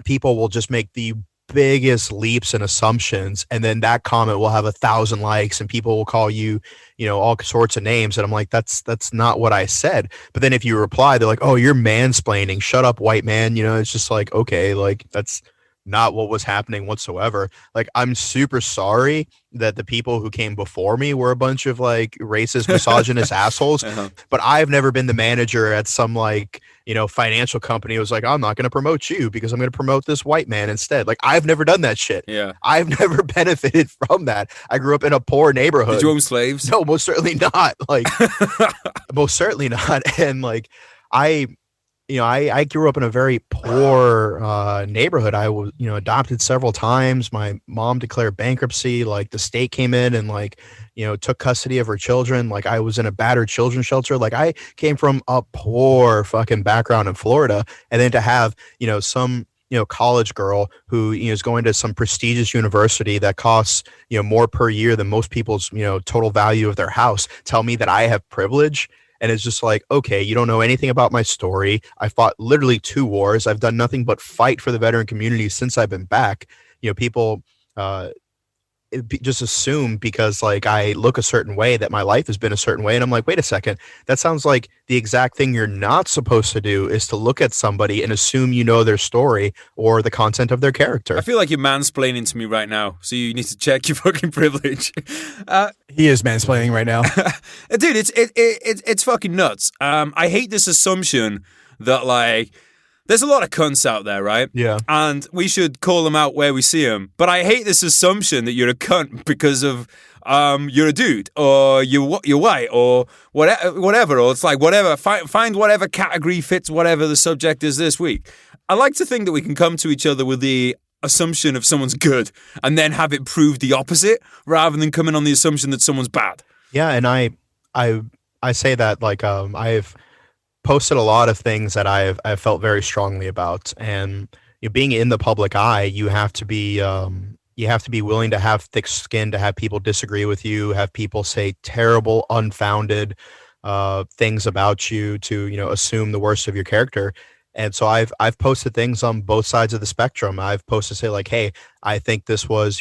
people will just make the biggest leaps and assumptions, and then that comment will have 1,000 likes and people will call you, you know, all sorts of names, and I'm like, that's not what I said. But then if you reply, they're like, oh, you're mansplaining, shut up, white man. You know, it's just like, okay, like, that's not what was happening whatsoever. Like, I'm super sorry that the people who came before me were a bunch of like racist, misogynist assholes. But I've never been the manager at some like, you know, financial company who was like, I'm not going to promote you because I'm going to promote this white man instead. Like, I've never done that shit. Yeah. I've never benefited from that. I grew up in a poor neighborhood. Did you own slaves? No, most certainly not. Like, most certainly not. And like, I grew up in a very poor neighborhood. I was, you know, adopted several times. My mom declared bankruptcy. Like, the state came in and like, you know, took custody of her children. Like, I was in a battered children's shelter. Like, I came from a poor fucking background in Florida. And then to have, you know, some, you know, college girl who, you know, is going to some prestigious university that costs, you know, more per year than most people's, you know, total value of their house tell me that I have privilege And it's just like, okay, you don't know anything about my story. I fought literally 2 wars. I've done nothing but fight for the veteran community since I've been back. People just assume because like I look a certain way that my life has been a certain way. And I'm like, wait a second, that sounds like the exact thing you're not supposed to do is to look at somebody and assume you know their story or the content of their character. I feel like you're mansplaining to me right now, so you need to check your fucking privilege. He is mansplaining right now. Dude, it's fucking nuts. I hate this assumption that like there's a lot of cunts out there, right? Yeah. And we should call them out where we see them. But I hate this assumption that you're a cunt because of you're a dude or you're white or whatever. Or it's like whatever. Find whatever category fits whatever the subject is this week. I like to think that we can come to each other with the assumption of someone's good and then have it prove the opposite rather than coming on the assumption that someone's bad. Yeah, and I say that like I've posted a lot of things that I've felt very strongly about, and being in the public eye, you have to be willing to have thick skin to have people disagree with you, have people say terrible, unfounded things about you, to assume the worst of your character. And so I've posted things on both sides of the spectrum. I've posted say like, hey, I think this was,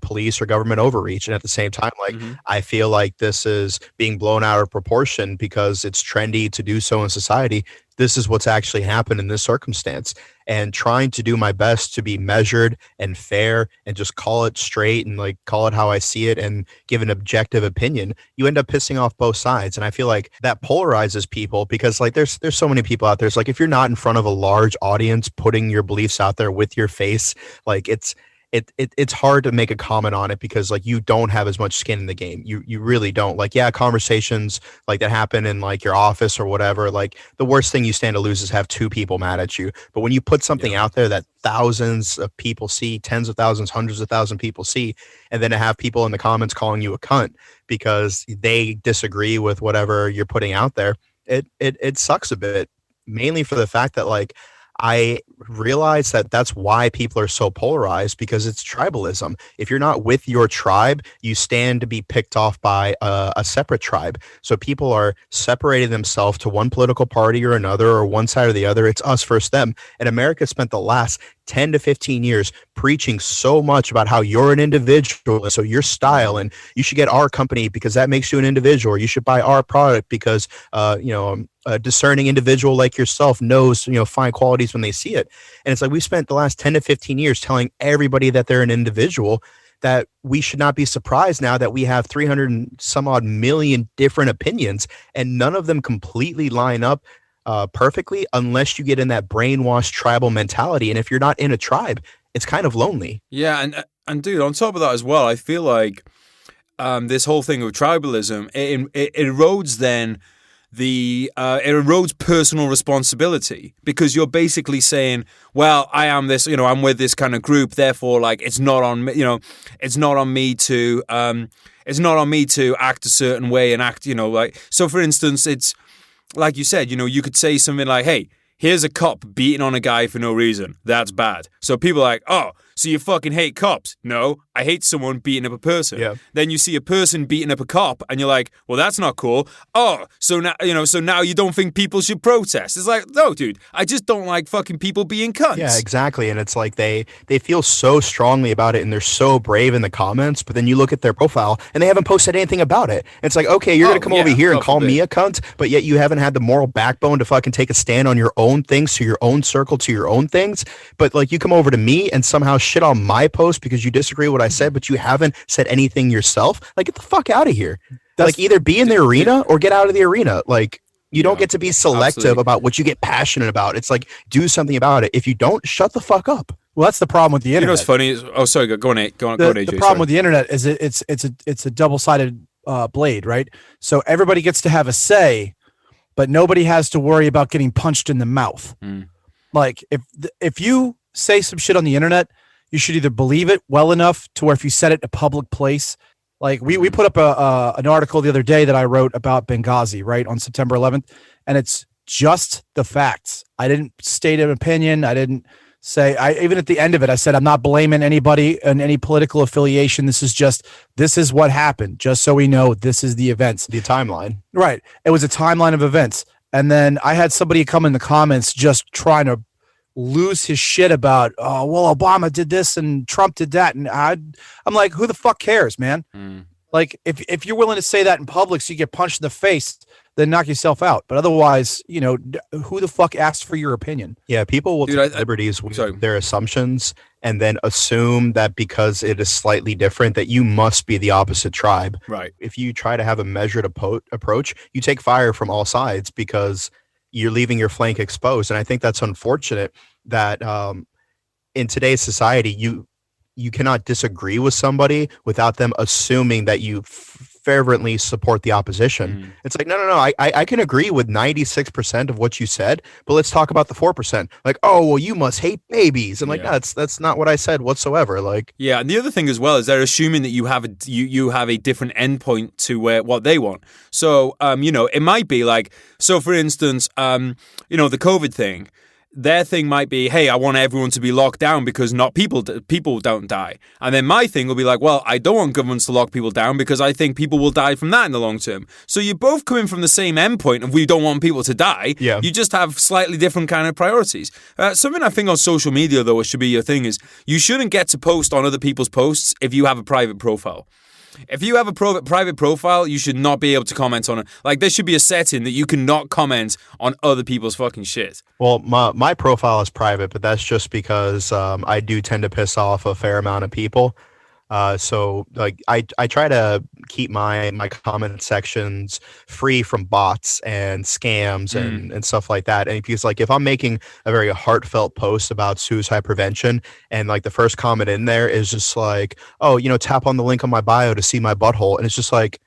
police or government overreach. And at the same time, like, I feel like this is being blown out of proportion because it's trendy to do so in society. This is what's actually happened in this circumstance, and trying to do my best to be measured and fair and just call it straight and like call it how I see it and give an objective opinion. You end up pissing off both sides. And I feel like that polarizes people because like there's so many people out there. It's like if you're not in front of a large audience putting your beliefs out there with your face, like it's hard to make a comment on it because like you don't have as much skin in the game. You really don't. Like, yeah, conversations like that happen in like your office or whatever, like the worst thing you stand to lose is have 2 people mad at you. But when you put something out there that thousands of people see, tens of thousands, hundreds of thousands of people see, and then to have people in the comments calling you a cunt because they disagree with whatever you're putting out there, it sucks a bit, mainly for the fact that like I realize that that's why people are so polarized, because it's tribalism. If you're not with your tribe, you stand to be picked off by a separate tribe. So people are separating themselves to one political party or another, or one side or the other. It's us versus them. And America spent the last 10 to 15 years preaching so much about how you're an individual, so your style, and you should get our company because that makes you an individual, or you should buy our product because a discerning individual like yourself knows fine qualities when they see it. And it's like we spent the last 10 to 15 years telling everybody that they're an individual, that we should not be surprised now that we have 300 and some odd million different opinions, and none of them completely line up perfectly unless you get in that brainwashed tribal mentality. And if you're not in a tribe, it's kind of lonely. Yeah, and dude, on top of that as well, I feel like this whole thing of tribalism, it erodes then it erodes personal responsibility, because you're basically saying, well, I am this, I'm with this kind of group, therefore like it's not on me, it's not on me to act a certain way and act, like, so for instance, it's like you said, you could say something like, hey, here's a cop beating on a guy for no reason. That's bad. So people are like, oh, so you fucking hate cops? No, I hate someone beating up a person. Yeah. Then you see a person beating up a cop and you're like, well, that's not cool. Oh, so now you don't think people should protest. It's like, no, dude, I just don't like fucking people being cunts. Yeah, exactly. And it's like they feel so strongly about it and they're so brave in the comments, but then you look at their profile and they haven't posted anything about it. And it's like, okay, you're going to come over here and call me a cunt, but yet you haven't had the moral backbone to fucking take a stand on your own things, to your own circle, to your own things. But like you come over to me and somehow shit on my post because you disagree with what I said, but you haven't said anything yourself. Like, get the fuck out of here. Like, either be in the arena or get out of the arena. Like, you don't get to be selective about what you get passionate about. It's like, do something about it. If you don't, shut the fuck up. Well, that's the problem with the internet. What's funny is, oh, sorry, go on, AJ. The problem with the internet is it's a double-sided blade, right? So everybody gets to have a say, but nobody has to worry about getting punched in the mouth. Like, if you say some shit on the internet, you should either believe it well enough to where if you said it in a public place, like we put up an article the other day that I wrote about Benghazi, right, on September 11th, and it's just the facts. I didn't state an opinion. I didn't say, even at the end of it, I said, I'm not blaming anybody and any political affiliation. This is what happened. Just so we know, this is the events. The timeline. Right. It was a timeline of events. And then I had somebody come in the comments just trying to lose his shit about, oh, well, Obama did this and Trump did that. And I'm like, who the fuck cares, man? Like, if you're willing to say that in public so you get punched in the face, then knock yourself out. But otherwise, who the fuck asks for your opinion? Yeah, people will take liberties with their assumptions and then assume that because it is slightly different that you must be the opposite tribe. Right. If you try to have a measured approach, you take fire from all sides because you're leaving your flank exposed. And I think that's unfortunate that in today's society, you cannot disagree with somebody without them assuming that you fervently support the opposition. It's like, no. I can agree with 96% of what you said, but let's talk about the 4%. Like, oh, well, you must hate babies. And like, no, that's not what I said whatsoever. Like, yeah. And the other thing as well is they're assuming that you have a different endpoint to what they want. So, it might be like, so for instance, the COVID thing. Their thing might be, hey, I want everyone to be locked down because not people don't die. And then my thing will be like, well, I don't want governments to lock people down because I think people will die from that in the long term. So you're both coming from the same endpoint of we don't want people to die. Yeah. You just have slightly different kind of priorities. Something I think on social media, though, should be your thing is you shouldn't get to post on other people's posts if you have a private profile. If you have a private profile, you should not be able to comment on it. Like, there should be a setting that you cannot comment on other people's fucking shit. Well, my profile is private, but that's just because I do tend to piss off a fair amount of people. So like I try to keep my comment sections free from bots and scams and stuff like that. And because like if I'm making a very heartfelt post about suicide prevention and like the first comment in there is just like, oh, tap on the link on my bio to see my butthole. And it's just like,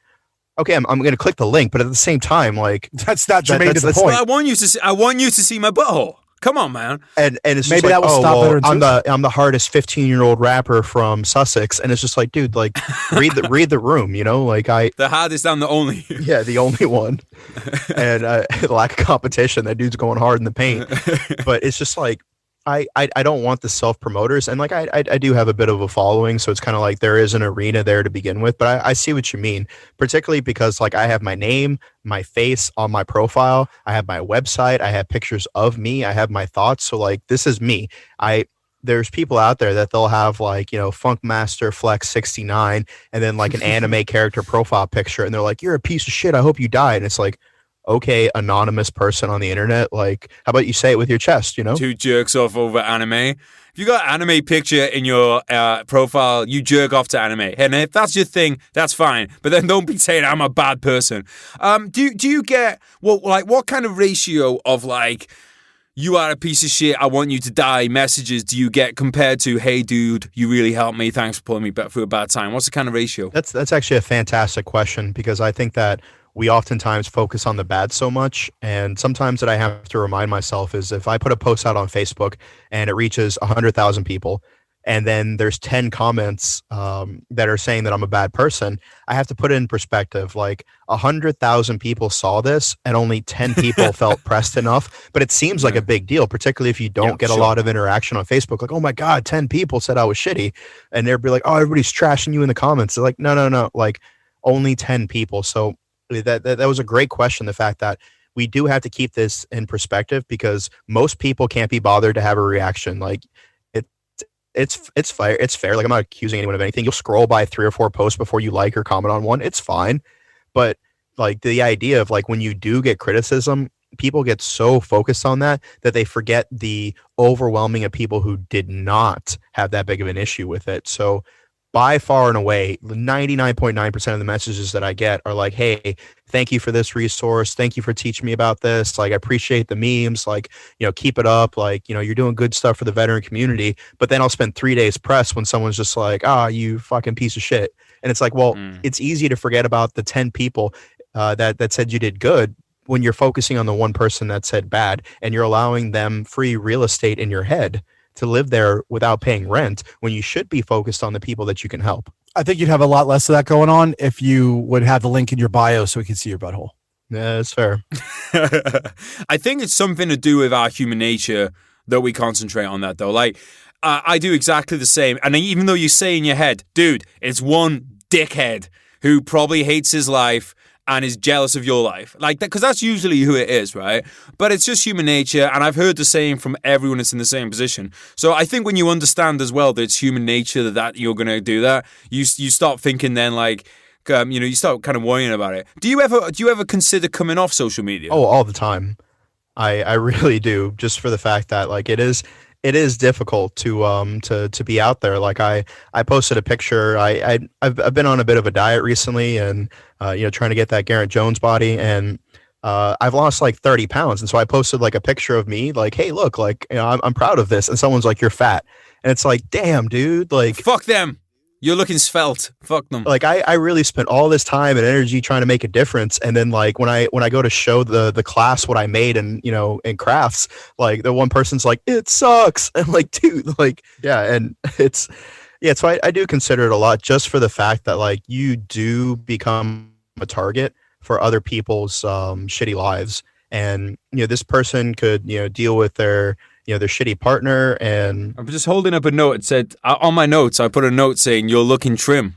okay, I'm going to click the link, but at the same time, like that's not germane to the point. Well, I want you to see my butthole. Come on, man. And it's maybe just that like, will stop I'm the hardest 15-year-old rapper from Sussex, and it's just like, dude, like read the room, like the hardest and the only. Yeah, the only one. And lack of competition. That dude's going hard in the paint. But it's just like I don't want the self-promoters, and like I do have a bit of a following, so it's kind of like there is an arena there to begin with, but I see what you mean, particularly because like I have my name, my face on my profile, I have my website, I have pictures of me, I have my thoughts, so like this is me. There's people out there that they'll have like, Funkmaster Flex 69 and then like an anime character profile picture, and they're like, you're a piece of shit, I hope you die. And it's like, okay, anonymous person on the internet, like, how about you say it with your chest, Two jerks off over anime. If you got an anime picture in your profile, you jerk off to anime. And if that's your thing, that's fine. But then don't be saying I'm a bad person. Do you get, what kind of ratio of like, you are a piece of shit, I want you to die messages do you get compared to, hey, dude, you really helped me, thanks for pulling me back through a bad time? What's the kind of ratio? That's actually a fantastic question, because I think that we oftentimes focus on the bad so much, and sometimes that I have to remind myself is if I put a post out on Facebook and it reaches 100,000 people, and then there's 10 comments that are saying that I'm a bad person, I have to put it in perspective. Like 100,000 people saw this and only 10 people felt pressed enough, but it seems like a big deal, particularly if you don't get a lot of interaction on Facebook. Like, oh my God, 10 people said I was shitty, and they'd be like, oh, everybody's trashing you in the comments. They're like, no, like only 10 people. So that was a great question. The fact that we do have to keep this in perspective, because most people can't be bothered to have a reaction. Like it's fair. It's fair. Like I'm not accusing anyone of anything. You'll scroll by 3 or 4 posts before you like or comment on one. It's fine. But like the idea of like when you do get criticism, people get so focused on that they forget the overwhelming of people who did not have that big of an issue with it. So by far and away, 99.9% of the messages that I get are like, hey, thank you for this resource. Thank you for teaching me about this. Like, I appreciate the memes. Like, keep it up. Like, you're doing good stuff for the veteran community. But then I'll spend 3 days pressed when someone's just like, you fucking piece of shit. And it's like, well, it's easy to forget about the 10 people that said you did good when you're focusing on the one person that said bad, and you're allowing them free real estate in your head to live there without paying rent, when you should be focused on the people that you can help. I think you'd have a lot less of that going on if you would have the link in your bio so we can see your butthole. Yeah, that's fair. I think it's something to do with our human nature that we concentrate on that, though. Like, I do exactly the same. And even though you say in your head, dude, it's one dickhead who probably hates his life and is jealous of your life. Like that, because that's usually who it is, right? But it's just human nature, and I've heard the same from everyone that's in the same position. So I think when you understand as well that it's human nature that you're going to do that, you start thinking then like, you start kind of worrying about it. Do you ever consider coming off social media? Oh, all the time. I really do, just for the fact that like it is difficult to be out there. Like I posted a picture. I've been on a bit of a diet recently, and trying to get that Garrett Jones body, and I've lost like 30 pounds. And so I posted like a picture of me, like, hey, look, like, I'm proud of this. And someone's like, you're fat, and it's like, damn, dude, like, fuck them. You're looking svelte. Fuck them. Like I really spent all this time and energy trying to make a difference, and then like when I go to show the class what I made in crafts, like the one person's like, it sucks, and like, dude, like, yeah, and so I do consider it a lot, just for the fact that like you do become a target for other people's shitty lives, and this person could deal with their shitty partner. And I'm just holding up a note. It said, on my notes, I put a note saying, you're looking trim.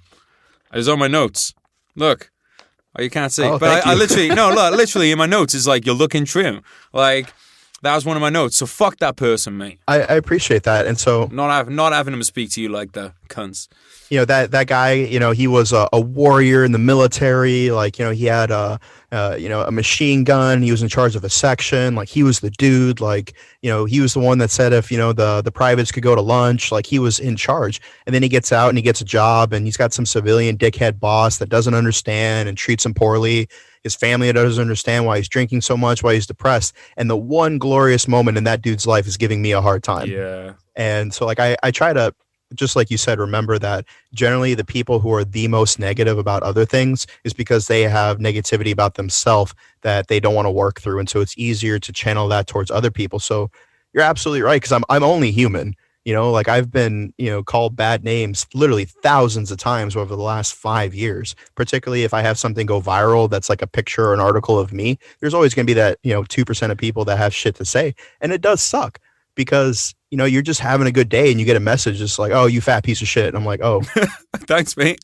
It was on my notes. Look. Oh, you can't see. Oh, but I literally, no, look, literally in my notes is like, you're looking trim. Like, that was one of my notes. So fuck that person, mate. I appreciate that. And so not having him speak to you like the cunts. That guy, he was a warrior in the military. Like, he had a machine gun. He was in charge of a section. Like, he was the dude. Like, he was the one that said if, the privates could go to lunch, like, he was in charge. And then he gets out and he gets a job, and he's got some civilian dickhead boss that doesn't understand and treats him poorly. His family doesn't understand why he's drinking so much, why he's depressed. And the one glorious moment in that dude's life is giving me a hard time. Yeah. And so, like, I try to, just like you said, remember that generally the people who are the most negative about other things is because they have negativity about themselves that they don't want to work through. And so it's easier to channel that towards other people. So you're absolutely right, because I'm only human. Like I've been, called bad names literally thousands of times over the last 5 years, particularly if I have something go viral that's like a picture or an article of me. There's always going to be that, 2% of people that have shit to say. And it does suck, because you're just having a good day and you get a message just like, oh, you fat piece of shit. And I'm like, oh, thanks, mate.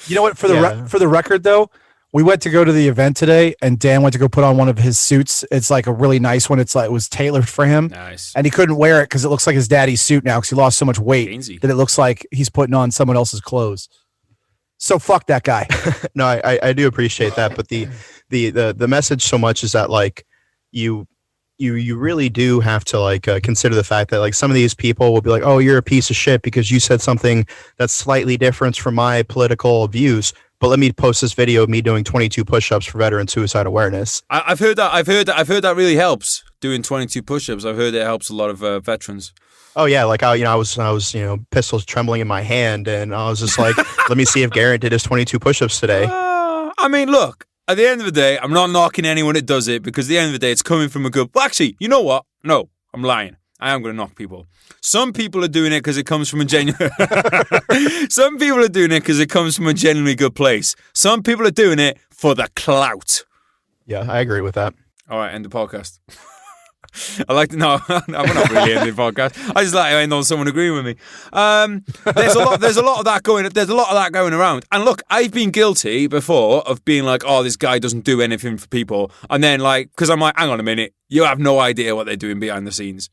You know what? For the record, though, we went to go to the event today, and Dan went to go put on one of his suits. It's like a really nice one. It's like, it was tailored for him. Nice. And he couldn't wear it because it looks like his daddy's suit now, because he lost so much weight Gainsy. that it looks like he's putting on someone else's clothes. So fuck that guy. No, I do appreciate that. But the message so much is that like you really do have to like consider the fact that like some of these people will be like, oh, you're a piece of shit because you said something that's slightly different from my political views. But let me post this video of me doing 22 push-ups for veteran suicide awareness. I've heard that really helps, doing 22 push-ups. I've heard it helps a lot of veterans. Oh yeah, like I was pistols trembling in my hand, and I was just like, let me see if Garrett did his 22 push-ups today. I mean, look, at the end of the day, I'm not knocking anyone that does it, because at the end of the day, it's coming from a good. Well, actually, you know what? No, I'm lying. I am going to knock people. Some people are doing it because it comes from a genuine. Some people are doing it because it comes from a genuinely good place. Some people are doing it for the clout. Yeah, I agree with that. All right, end the podcast. I like to know. We're not really ending the podcast. I just like to end on someone agreeing with me. There's a lot of that going around. And look, I've been guilty before of being like, oh, this guy doesn't do anything for people, and then like, because I'm like, hang on a minute, you have no idea what they're doing behind the scenes.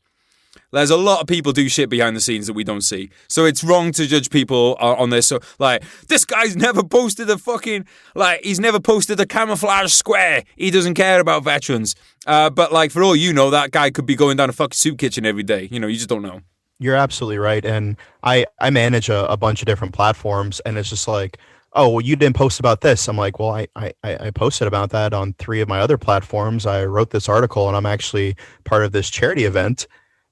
There's a lot of people do shit behind the scenes that we don't see. So it's wrong to judge people on this. So, like, this guy's never posted he's never posted a camouflage square. He doesn't care about veterans. But, like, for all you know, that guy could be going down a fucking soup kitchen every day. You just don't know. You're absolutely right. And I manage a bunch of different platforms, and it's just like, oh, well, you didn't post about this. I'm like, well, I posted about that on 3 of my other platforms. I wrote this article, and I'm actually part of this charity event.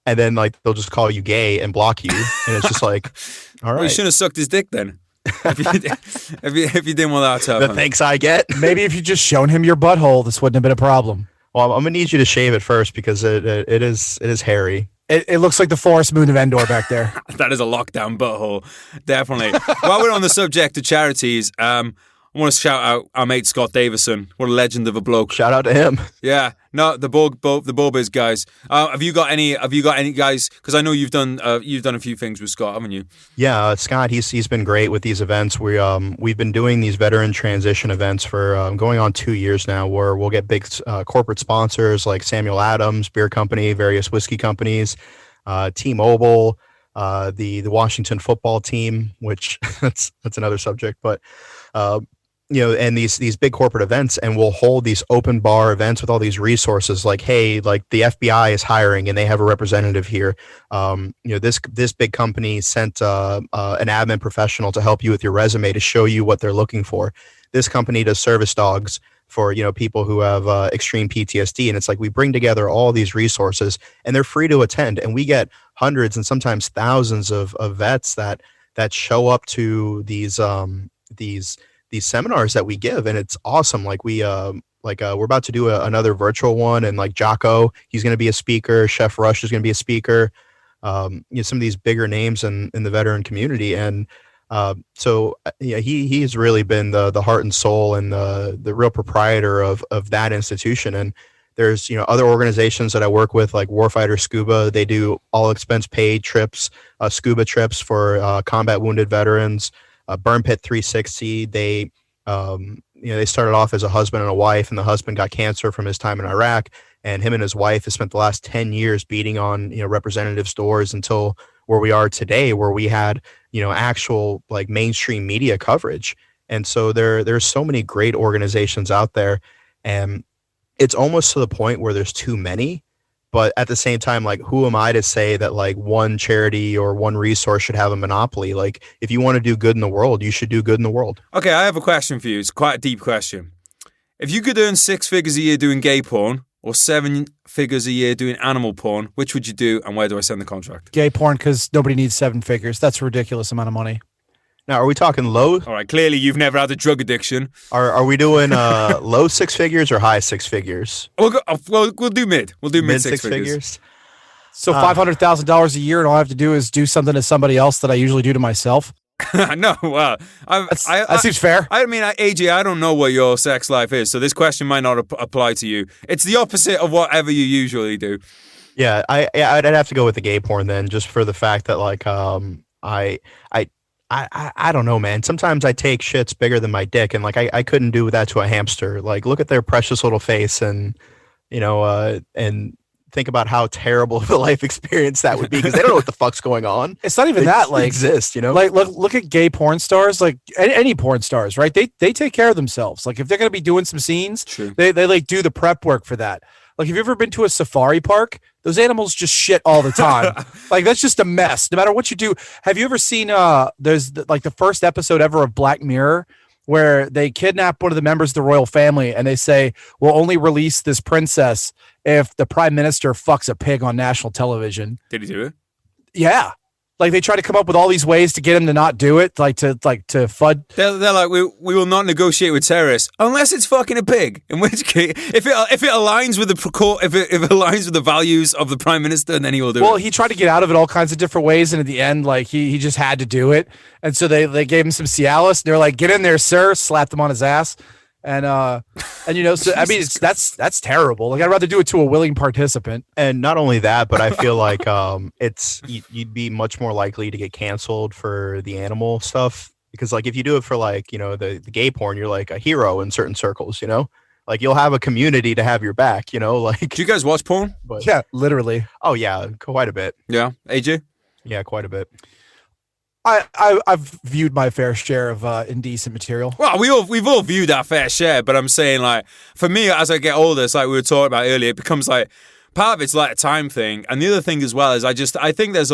And then, like, they'll just call you gay and block you. And it's just like, all right. Well, you should have sucked his dick then. if you didn't want that to happen. The thanks I get. Maybe if you just shown him your butthole, this wouldn't have been a problem. Well, I'm going to need you to shave it first, because it is hairy. It looks like the forest moon of Endor back there. That is a lockdown butthole. Definitely. While we're on the subject of charities, I want to shout out our mate Scott Davison. What a legend of a bloke. Shout out to him. Yeah, no, the Bobiz guys. Have you got any guys? Because I know you've done a few things with Scott, haven't you? Yeah, Scott, he's been great with these events. We've been doing these veteran transition events for going on 2 years now, where we'll get big corporate sponsors like Samuel Adams Beer Company, various whiskey companies, T-Mobile, the Washington football team, which that's another subject, but. And these big corporate events, and we'll hold these open bar events with all these resources like, hey, like the FBI is hiring and they have a representative here. This big company sent an admin professional to help you with your resume to show you what they're looking for. This company does service dogs for, people who have extreme PTSD. And it's like we bring together all these resources and they're free to attend. And we get hundreds and sometimes thousands of vets that show up to these seminars that we give, and it's awesome. Like we're about to do another virtual one, and like Jocko, he's going to be a speaker. Chef Rush is going to be a speaker. Some of these bigger names in the veteran community, and he's really been the heart and soul and the real proprietor of that institution. And there's other organizations that I work with, like Warfighter Scuba. They do all expense paid trips, scuba trips for combat wounded veterans. Burn Pit 360. They started off as a husband and a wife, and the husband got cancer from his time in Iraq, and him and his wife have spent the last 10 years beating on representatives' doors until where we are today, where we had actual like mainstream media coverage. And so there's so many great organizations out there, and it's almost to the point where there's too many. But at the same time, like, who am I to say that like one charity or one resource should have a monopoly? Like, if you want to do good in the world, you should do good in the world. Okay, I have a question for you. It's quite a deep question. If you could earn 6 figures a year doing gay porn or 7 figures a year doing animal porn, which would you do, and where do I send the contract? Gay porn, because nobody needs 7 figures. That's a ridiculous amount of money. Now, are we talking low? All right, clearly you've never had a drug addiction. Are we doing low 6 figures or high 6 figures? We'll do mid. We'll do mid 6 figures. So $500,000 a year, and all I have to do is do something to somebody else that I usually do to myself. No, wow. That seems fair. I mean, AJ, I don't know what your sex life is, so this question might not apply to you. It's the opposite of whatever you usually do. Yeah, I'd have to go with the gay porn then, just for the fact that like I don't know, man. Sometimes I take shits bigger than my dick, and like I couldn't do that to a hamster. Like, look at their precious little face, and and think about how terrible of a life experience that would be, because they don't know what the fuck's going on. It's not even that like exist, Like look at gay porn stars, like any porn stars, right? They take care of themselves. Like if they're gonna be doing some scenes, True. they like do the prep work for that. Like, have you ever been to a safari park? Those animals just shit all the time. Like, that's just a mess. No matter what you do. Have you ever seen, there's like the first episode ever of Black Mirror, where they kidnap one of the members of the royal family and they say, we'll only release this princess if the prime minister fucks a pig on national television. Did he do it? Yeah. Like, they try to come up with all these ways to get him to not do it, to FUD. They're like, we will not negotiate with terrorists unless it's fucking a pig. In which case, if it aligns with if it aligns with the values of the prime minister, then he will do it. Well, he tried to get out of it all kinds of different ways, and at the end, like he just had to do it. And so they gave him some Cialis. And they're like, "Get in there, sir!" Slapped him on his ass. And so I mean, that's terrible. Like, I'd rather do it to a willing participant. And not only that, but I feel like you'd be much more likely to get canceled for the animal stuff, because like if you do it for like the gay porn, you're like a hero in certain circles. Like you'll have a community to have your back. Like. Do you guys watch porn? But, yeah, literally. Oh yeah, quite a bit. Yeah, AJ. Yeah, quite a bit. I've viewed my fair share of indecent material. Well, we've all viewed our fair share, but I'm saying, like, for me, as I get older, it's like we were talking about earlier, it becomes like, part of it's like a time thing, and the other thing as well is I think there's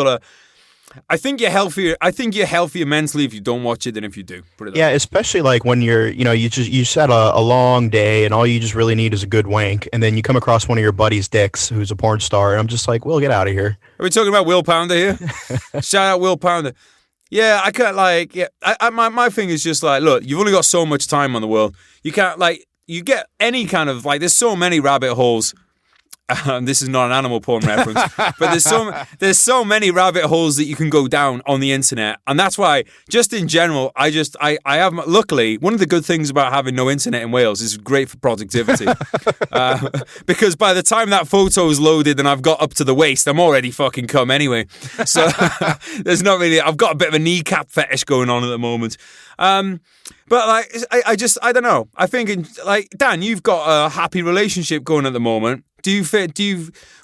I think you're healthier mentally if you don't watch it than if you do. Put it that way. Especially like when you're, you set a long day and all you just really need is a good wank, and then you come across one of your buddy's dicks who's a porn star, and I'm just like, Will, get out of here. Are we talking about Will Pounder here? Shout out Will Pounder. Yeah, I can't my thing is just like, look, you've only got so much time on the world. You can't you get any kind of there's so many rabbit holes. This is not an animal porn reference, but there's so many rabbit holes that you can go down on the internet, and that's why, just in general, I have, luckily, one of the good things about having no internet in Wales is great for productivity, because by the time that photo is loaded and I've got up to the waist, I'm already fucking come anyway. So there's not really. I've got a bit of a kneecap fetish going on at the moment. But like, I don't know. I think, like, Dan, you've got a happy relationship going at the moment.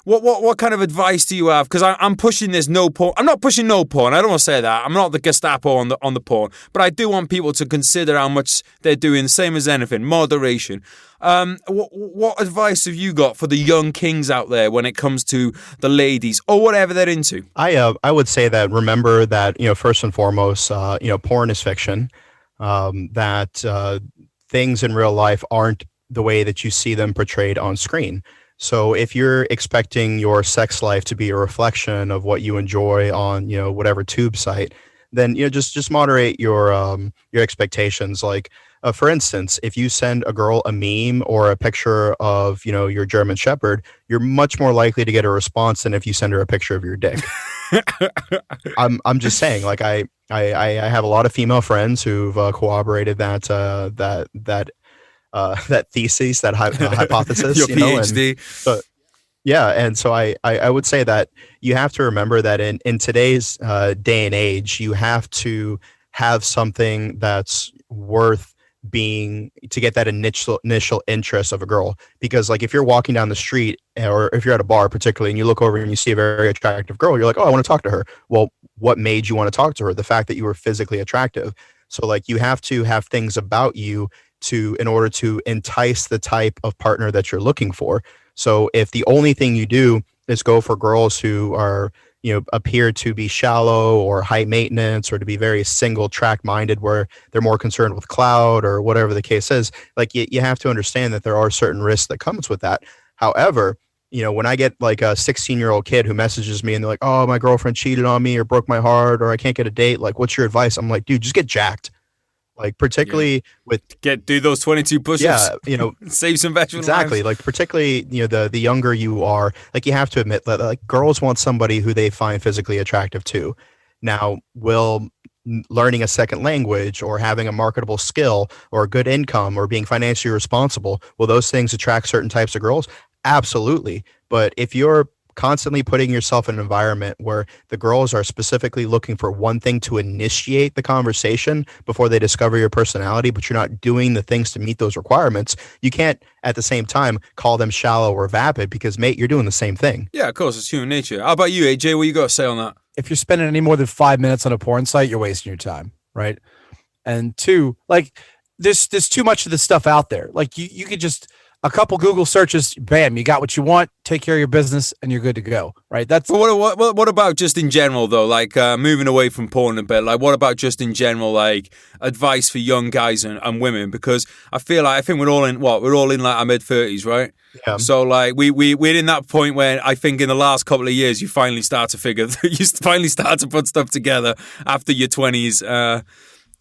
What kind of advice do you have? Because I'm pushing this no porn. I'm not pushing no porn. I don't want to say that. I'm not the Gestapo on the porn. But I do want people to consider how much they're doing. The same as anything, moderation. What advice have you got for the young kings out there when it comes to the ladies or whatever they're into? I would say that, remember that, first and foremost, porn is fiction. That things in real life aren't the way that you see them portrayed on screen. So if you're expecting your sex life to be a reflection of what you enjoy on, whatever tube site, then, just moderate your expectations. Like, for instance, if you send a girl a meme or a picture of, your German Shepherd, you're much more likely to get a response than if you send her a picture of your dick. I'm just saying, like, I have a lot of female friends who've corroborated that thesis, that hypothesis. Your PhD. And so I would say that you have to remember that in today's day and age, you have to have something that's worth being to get that initial interest of a girl. Because, like, if you're walking down the street, or if you're at a bar particularly, and you look over and you see a very attractive girl, you're like, oh, I want to talk to her. Well, what made you want to talk to her? The fact that you were physically attractive. So, like, you have to have things about you in order to entice the type of partner that you're looking for. So if the only thing you do is go for girls who are, appear to be shallow or high maintenance, or to be very single track minded, where they're more concerned with clout or whatever the case is, like, you have to understand that there are certain risks that comes with that. However, when I get like a 16-year-old kid who messages me and they're like, oh, my girlfriend cheated on me or broke my heart, or I can't get a date, like, what's your advice? I'm like, dude, just get jacked. Like, particularly do those 22 push-ups. Yeah, save some veteran exactly. lives. Like, particularly, the younger you are, like, you have to admit that, like, girls want somebody who they find physically attractive too. Now, will learning a second language, or having a marketable skill, or a good income, or being financially responsible, will those things attract certain types of girls? Absolutely. But if you're constantly putting yourself in an environment where the girls are specifically looking for one thing to initiate the conversation before they discover your personality, but you're not doing the things to meet those requirements, you can't at the same time call them shallow or vapid, because, mate, you're doing the same thing. Yeah, of course, it's human nature. How about you, AJ? What you got to say on that? If you're spending any more than 5 minutes on a porn site, you're wasting your time, right? And two, like, there's too much of this stuff out there. Like, you could just, a couple Google searches, bam, you got what you want, take care of your business, and you're good to go, right? That's. But what about just in general, though? Like, moving away from porn a bit, like, what about just in general, like, advice for young guys and women? Because I think we're all in like our mid-30s, right? Yeah. So, like, we're in that point where I think in the last couple of years you finally start to put stuff together after your 20s.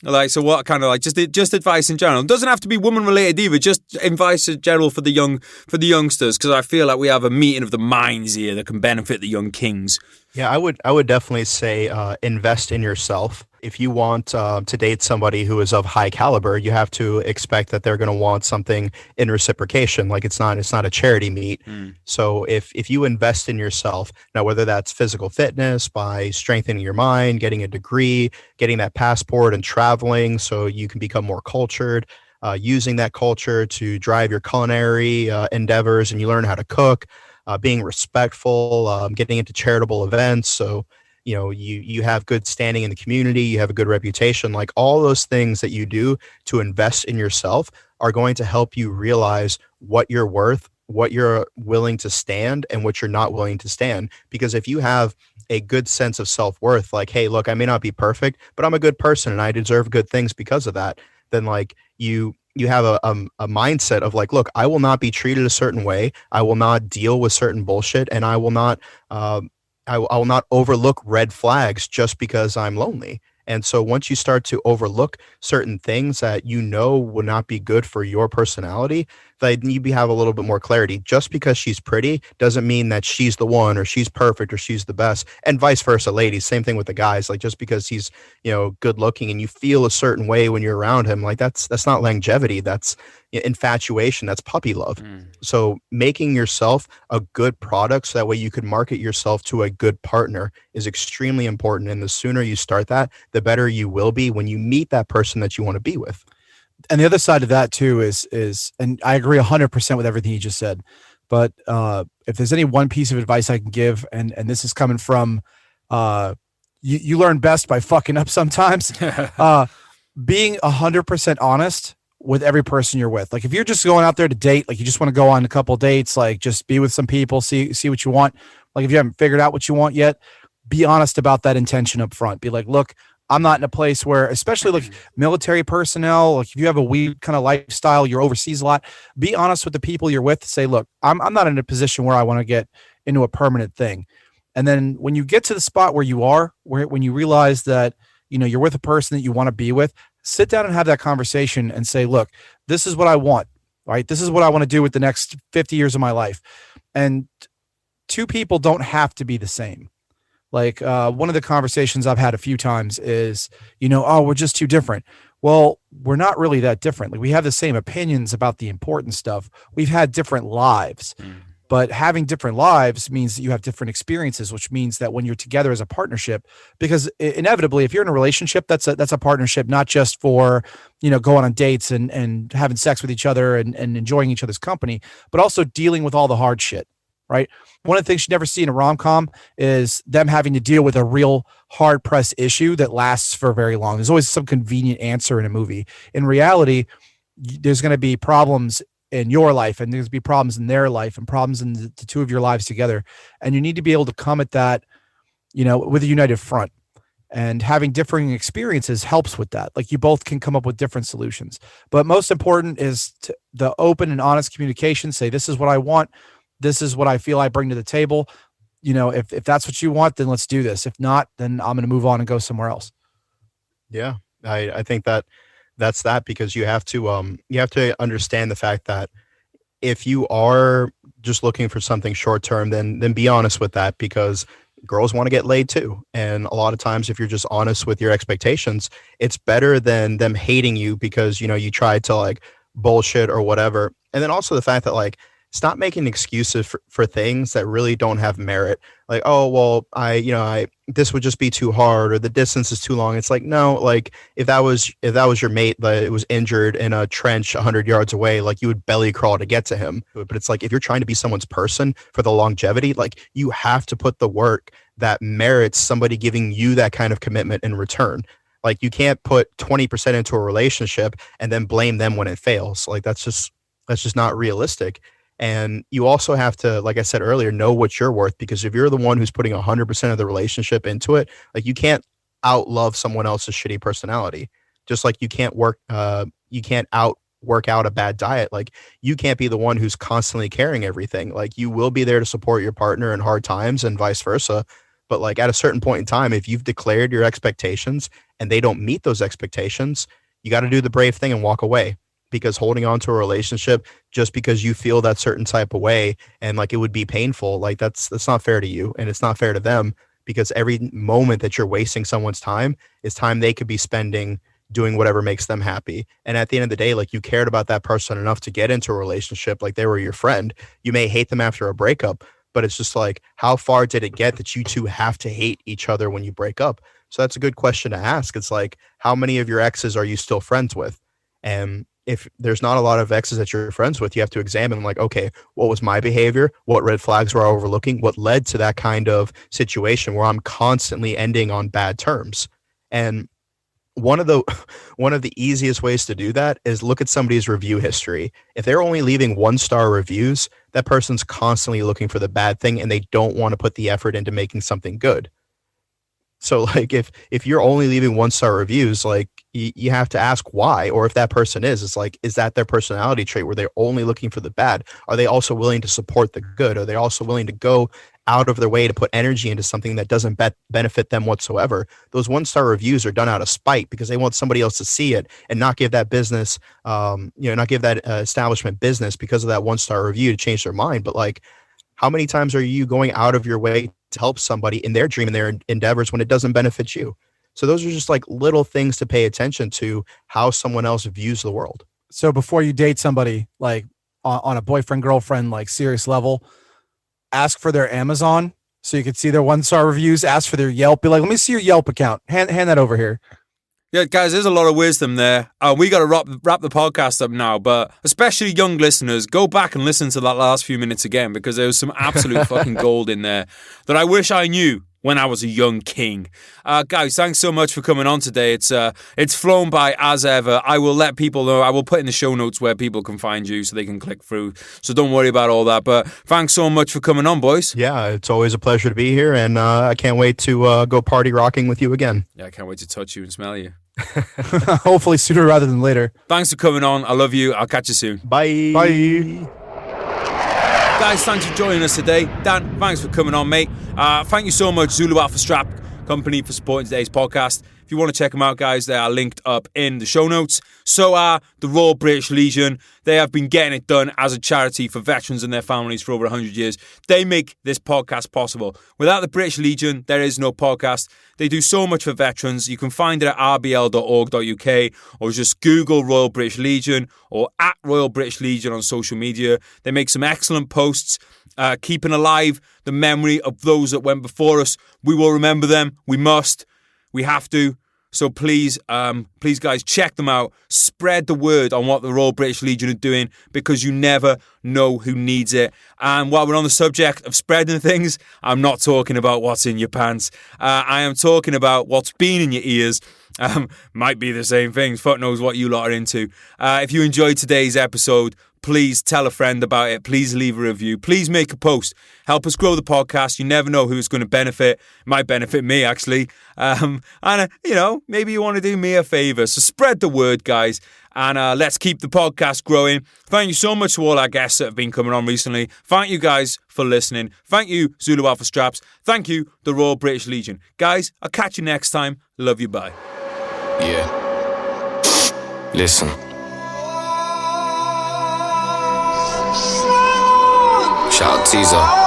Like, so what kind of, like, just advice in general? It doesn't have to be woman related either. Just advice in general for the youngsters, because I feel like we have a meeting of the minds here that can benefit the young kings. Yeah, I would definitely say invest in yourself. If you want to date somebody who is of high caliber, you have to expect that they're going to want something in reciprocation. Like, it's not a charity meet. So if you invest in yourself, now whether that's physical fitness, by strengthening your mind, getting a degree, getting that passport, and traveling so you can become more cultured, using that culture to drive your culinary endeavors, and you learn how to cook, being respectful, getting into charitable events. So, you have good standing in the community, you have a good reputation, like, all those things that you do to invest in yourself are going to help you realize what you're worth, what you're willing to stand, and what you're not willing to stand. Because if you have a good sense of self-worth, like, hey, look, I may not be perfect, but I'm a good person and I deserve good things because of that, then, like, you have a mindset of, like, look, I will not be treated a certain way. I will not deal with certain bullshit, and I will not I will not overlook red flags just because I'm lonely. And so once you start to overlook certain things that would not be good for your personality, like you have a little bit more clarity. Just because she's pretty doesn't mean that she's the one or she's perfect or she's the best, and vice versa, ladies. Same thing with the guys. Like just because he's, good looking and you feel a certain way when you're around him, like that's not longevity. That's infatuation. That's puppy love. So making yourself a good product so that way you could market yourself to a good partner is extremely important. And the sooner you start that, the better you will be when you meet that person that you want to be with. And the other side of that too is, and I agree 100% with everything you just said, but if there's any one piece of advice I can give, and this is coming from, you learn best by fucking up sometimes, being 100% honest with every person you're with. Like if you're just going out there to date, like you just want to go on a couple of dates, like just be with some people, see what you want. Like if you haven't figured out what you want yet, be honest about that intention up front. Be like, look, I'm not in a place where, especially like military personnel, like if you have a weird kind of lifestyle, you're overseas a lot, be honest with the people you're with. Say, look, I'm not in a position where I want to get into a permanent thing. And then when you get to the spot where you are, when you realize that, you're with a person that you want to be with, sit down and have that conversation and say, look, this is what I want, right? This is what I want to do with the next 50 years of my life. And two people don't have to be the same. Like one of the conversations I've had a few times is, oh, we're just too different. Well, we're not really that different. Like we have the same opinions about the important stuff. We've had different lives, but having different lives means that you have different experiences, which means that when you're together as a partnership, because inevitably, if you're in a relationship, that's a partnership, not just for, going on dates and having sex with each other and enjoying each other's company, but also dealing with all the hard shit. Right. One of the things you never see in a rom-com is them having to deal with a real hard-pressed issue that lasts for very long. There's always some convenient answer in a movie. In reality, there's going to be problems in your life and there's going to be problems in their life and problems in the two of your lives together. And you need to be able to come at that, with a united front. And having differing experiences helps with that. Like you both can come up with different solutions. But most important is the open and honest communication. Say, this is what I want. This is what I feel I bring to the table. If that's what you want, then let's do this. If not, then I'm going to move on and go somewhere else. Yeah. I think that's that, because you have to understand the fact that if you are just looking for something short term, then be honest with that, because girls want to get laid too. And a lot of times if you're just honest with your expectations, it's better than them hating you because, you tried to like bullshit or whatever. And then also the fact that like, stop making excuses for things that really don't have merit. Like, oh, well, this would just be too hard, or the distance is too long. It's like, no, like if that was your mate that was injured in a trench 100 yards away, like you would belly crawl to get to him. But it's like, if you're trying to be someone's person for the longevity, like you have to put the work that merits somebody giving you that kind of commitment in return. Like you can't put 20% into a relationship and then blame them when it fails. Like that's just not realistic. And you also have to, like I said earlier, know what you're worth, because if you're the one who's putting 100% of the relationship into it, like you can't outlove someone else's shitty personality. Just like you can't work out a bad diet. Like you can't be the one who's constantly carrying everything. Like you will be there to support your partner in hard times and vice versa. But like at a certain point in time, if you've declared your expectations and they don't meet those expectations, you got to do the brave thing and walk away. Because holding on to a relationship just because you feel that certain type of way and like it would be painful, like that's not fair to you, and it's not fair to them, because every moment that you're wasting someone's time is time they could be spending doing whatever makes them happy. And at the end of the day, like you cared about that person enough to get into a relationship, like they were your friend. You may hate them after a breakup, but it's just like, how far did it get that you two have to hate each other when you break up? So that's a good question to ask. It's like, how many of your exes are you still friends with? And if there's not a lot of exes that you're friends with, you have to examine like, okay, what was my behavior? What red flags were I overlooking? What led to that kind of situation where I'm constantly ending on bad terms? And one of the easiest ways to do that is look at somebody's review history. If they're only leaving 1-star reviews, that person's constantly looking for the bad thing and they don't want to put the effort into making something good. So like if you're only leaving 1-star reviews, like you have to ask why, or if that person is like, is that their personality trait where they're only looking for the bad? Are they also willing to support the good? Are they also willing to go out of their way to put energy into something that doesn't benefit them whatsoever? Those 1-star reviews are done out of spite because they want somebody else to see it and not give that business, not give that establishment business because of that 1-star review to change their mind. But like, how many times are you going out of your way to help somebody in their dream and their endeavors when it doesn't benefit you? So those are just like little things to pay attention to, how someone else views the world. So before you date somebody, like on a boyfriend, girlfriend, like serious level, ask for their Amazon so you can see their 1-star reviews. Ask for their Yelp. Be like, let me see your Yelp account. Hand that over here. Yeah, guys, there's a lot of wisdom there. We got to wrap the podcast up now, but especially young listeners, go back and listen to that last few minutes again, because there was some absolute fucking gold in there that I wish I knew when I was a young king. Guys, thanks so much for coming on today. It's flown by as ever. I will let people know. I will put in the show notes where people can find you so they can click through. So don't worry about all that. But thanks so much for coming on, boys. Yeah, it's always a pleasure to be here, and I can't wait to go party rocking with you again. Yeah, I can't wait to touch you and smell you. Hopefully sooner rather than later. Thanks for coming on. I love you. I'll catch you soon. Bye. Bye. Guys, thanks for joining us today. Dan, thanks for coming on, mate. Thank you so much, Zulu Alpha Strap Company, for supporting today's podcast. If you want to check them out, guys, they are linked up in the show notes. So are the Royal British Legion. They have been getting it done as a charity for veterans and their families for over 100 years. They make this podcast possible. Without the British Legion, there is no podcast. They do so much for veterans. You can find it at rbl.org.uk, or just Google Royal British Legion or at Royal British Legion on social media. They make some excellent posts, keeping alive the memory of those that went before us. We will remember them. We must. We have to. So please, guys, check them out. Spread the word on what the Royal British Legion are doing, because you never know who needs it. And while we're on the subject of spreading things, I'm not talking about what's in your pants. I am talking about what's been in your ears. Might be the same thing. Fuck knows what you lot are into. If you enjoyed today's episode, please tell a friend about it. Please leave a review. Please make a post. Help us grow the podcast. You never know who's going to benefit. It might benefit me, actually. Maybe you want to do me a favor. So spread the word, guys. And let's keep the podcast growing. Thank you so much to all our guests that have been coming on recently. Thank you, guys, for listening. Thank you, Zulu Alpha Straps. Thank you, the Royal British Legion. Guys, I'll catch you next time. Love you. Bye. Yeah. Listen. Shout out Teaser.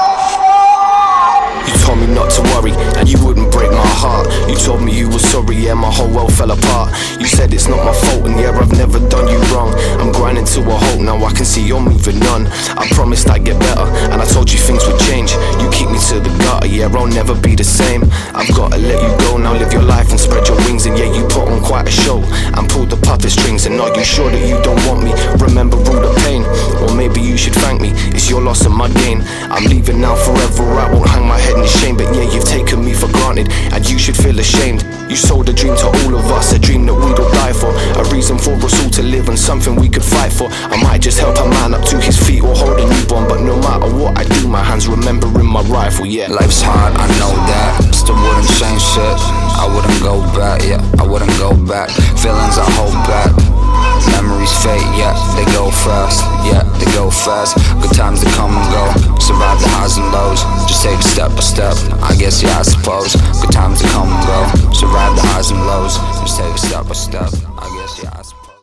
You told me not to worry, and you wouldn't break my heart. You told me you were sorry, yeah, my whole world fell apart. You said it's not my fault, and yeah, I've never done you wrong. I'm grinding to a halt, now I can see you're moving on. I promised I'd get better, and I told you things would change. You keep me to the gutter, yeah, I'll never be the same. I've gotta let you go, now live your life and spread your wings. And yeah, you put on quite a show, and pulled the puppet strings. And are you sure that you don't want me? Remember all the pain, or maybe you should thank me. It's your loss and my gain. I'm leaving now forever, I won't hang my head in shame. But yeah, you've taken me for granted, and you should feel ashamed. You sold a dream to all of us, a dream that we'd all die for, a reason for us all to live and something we could fight for. I might just help a man up to his feet or hold a newborn, but no matter what I do, my hands remembering my rifle, yeah. Life's hard, I know that, still wouldn't change shit. I wouldn't go back, yeah, I wouldn't go back. Feelings I hold back, memories fade, yeah, they go fast, yeah, they go fast. Good times that come and go, survive the highs and lows, just take it step by step, I guess, yeah, I suppose. Good times that come and go, survive the highs and lows, just take it step by step, I guess, yeah, I suppose.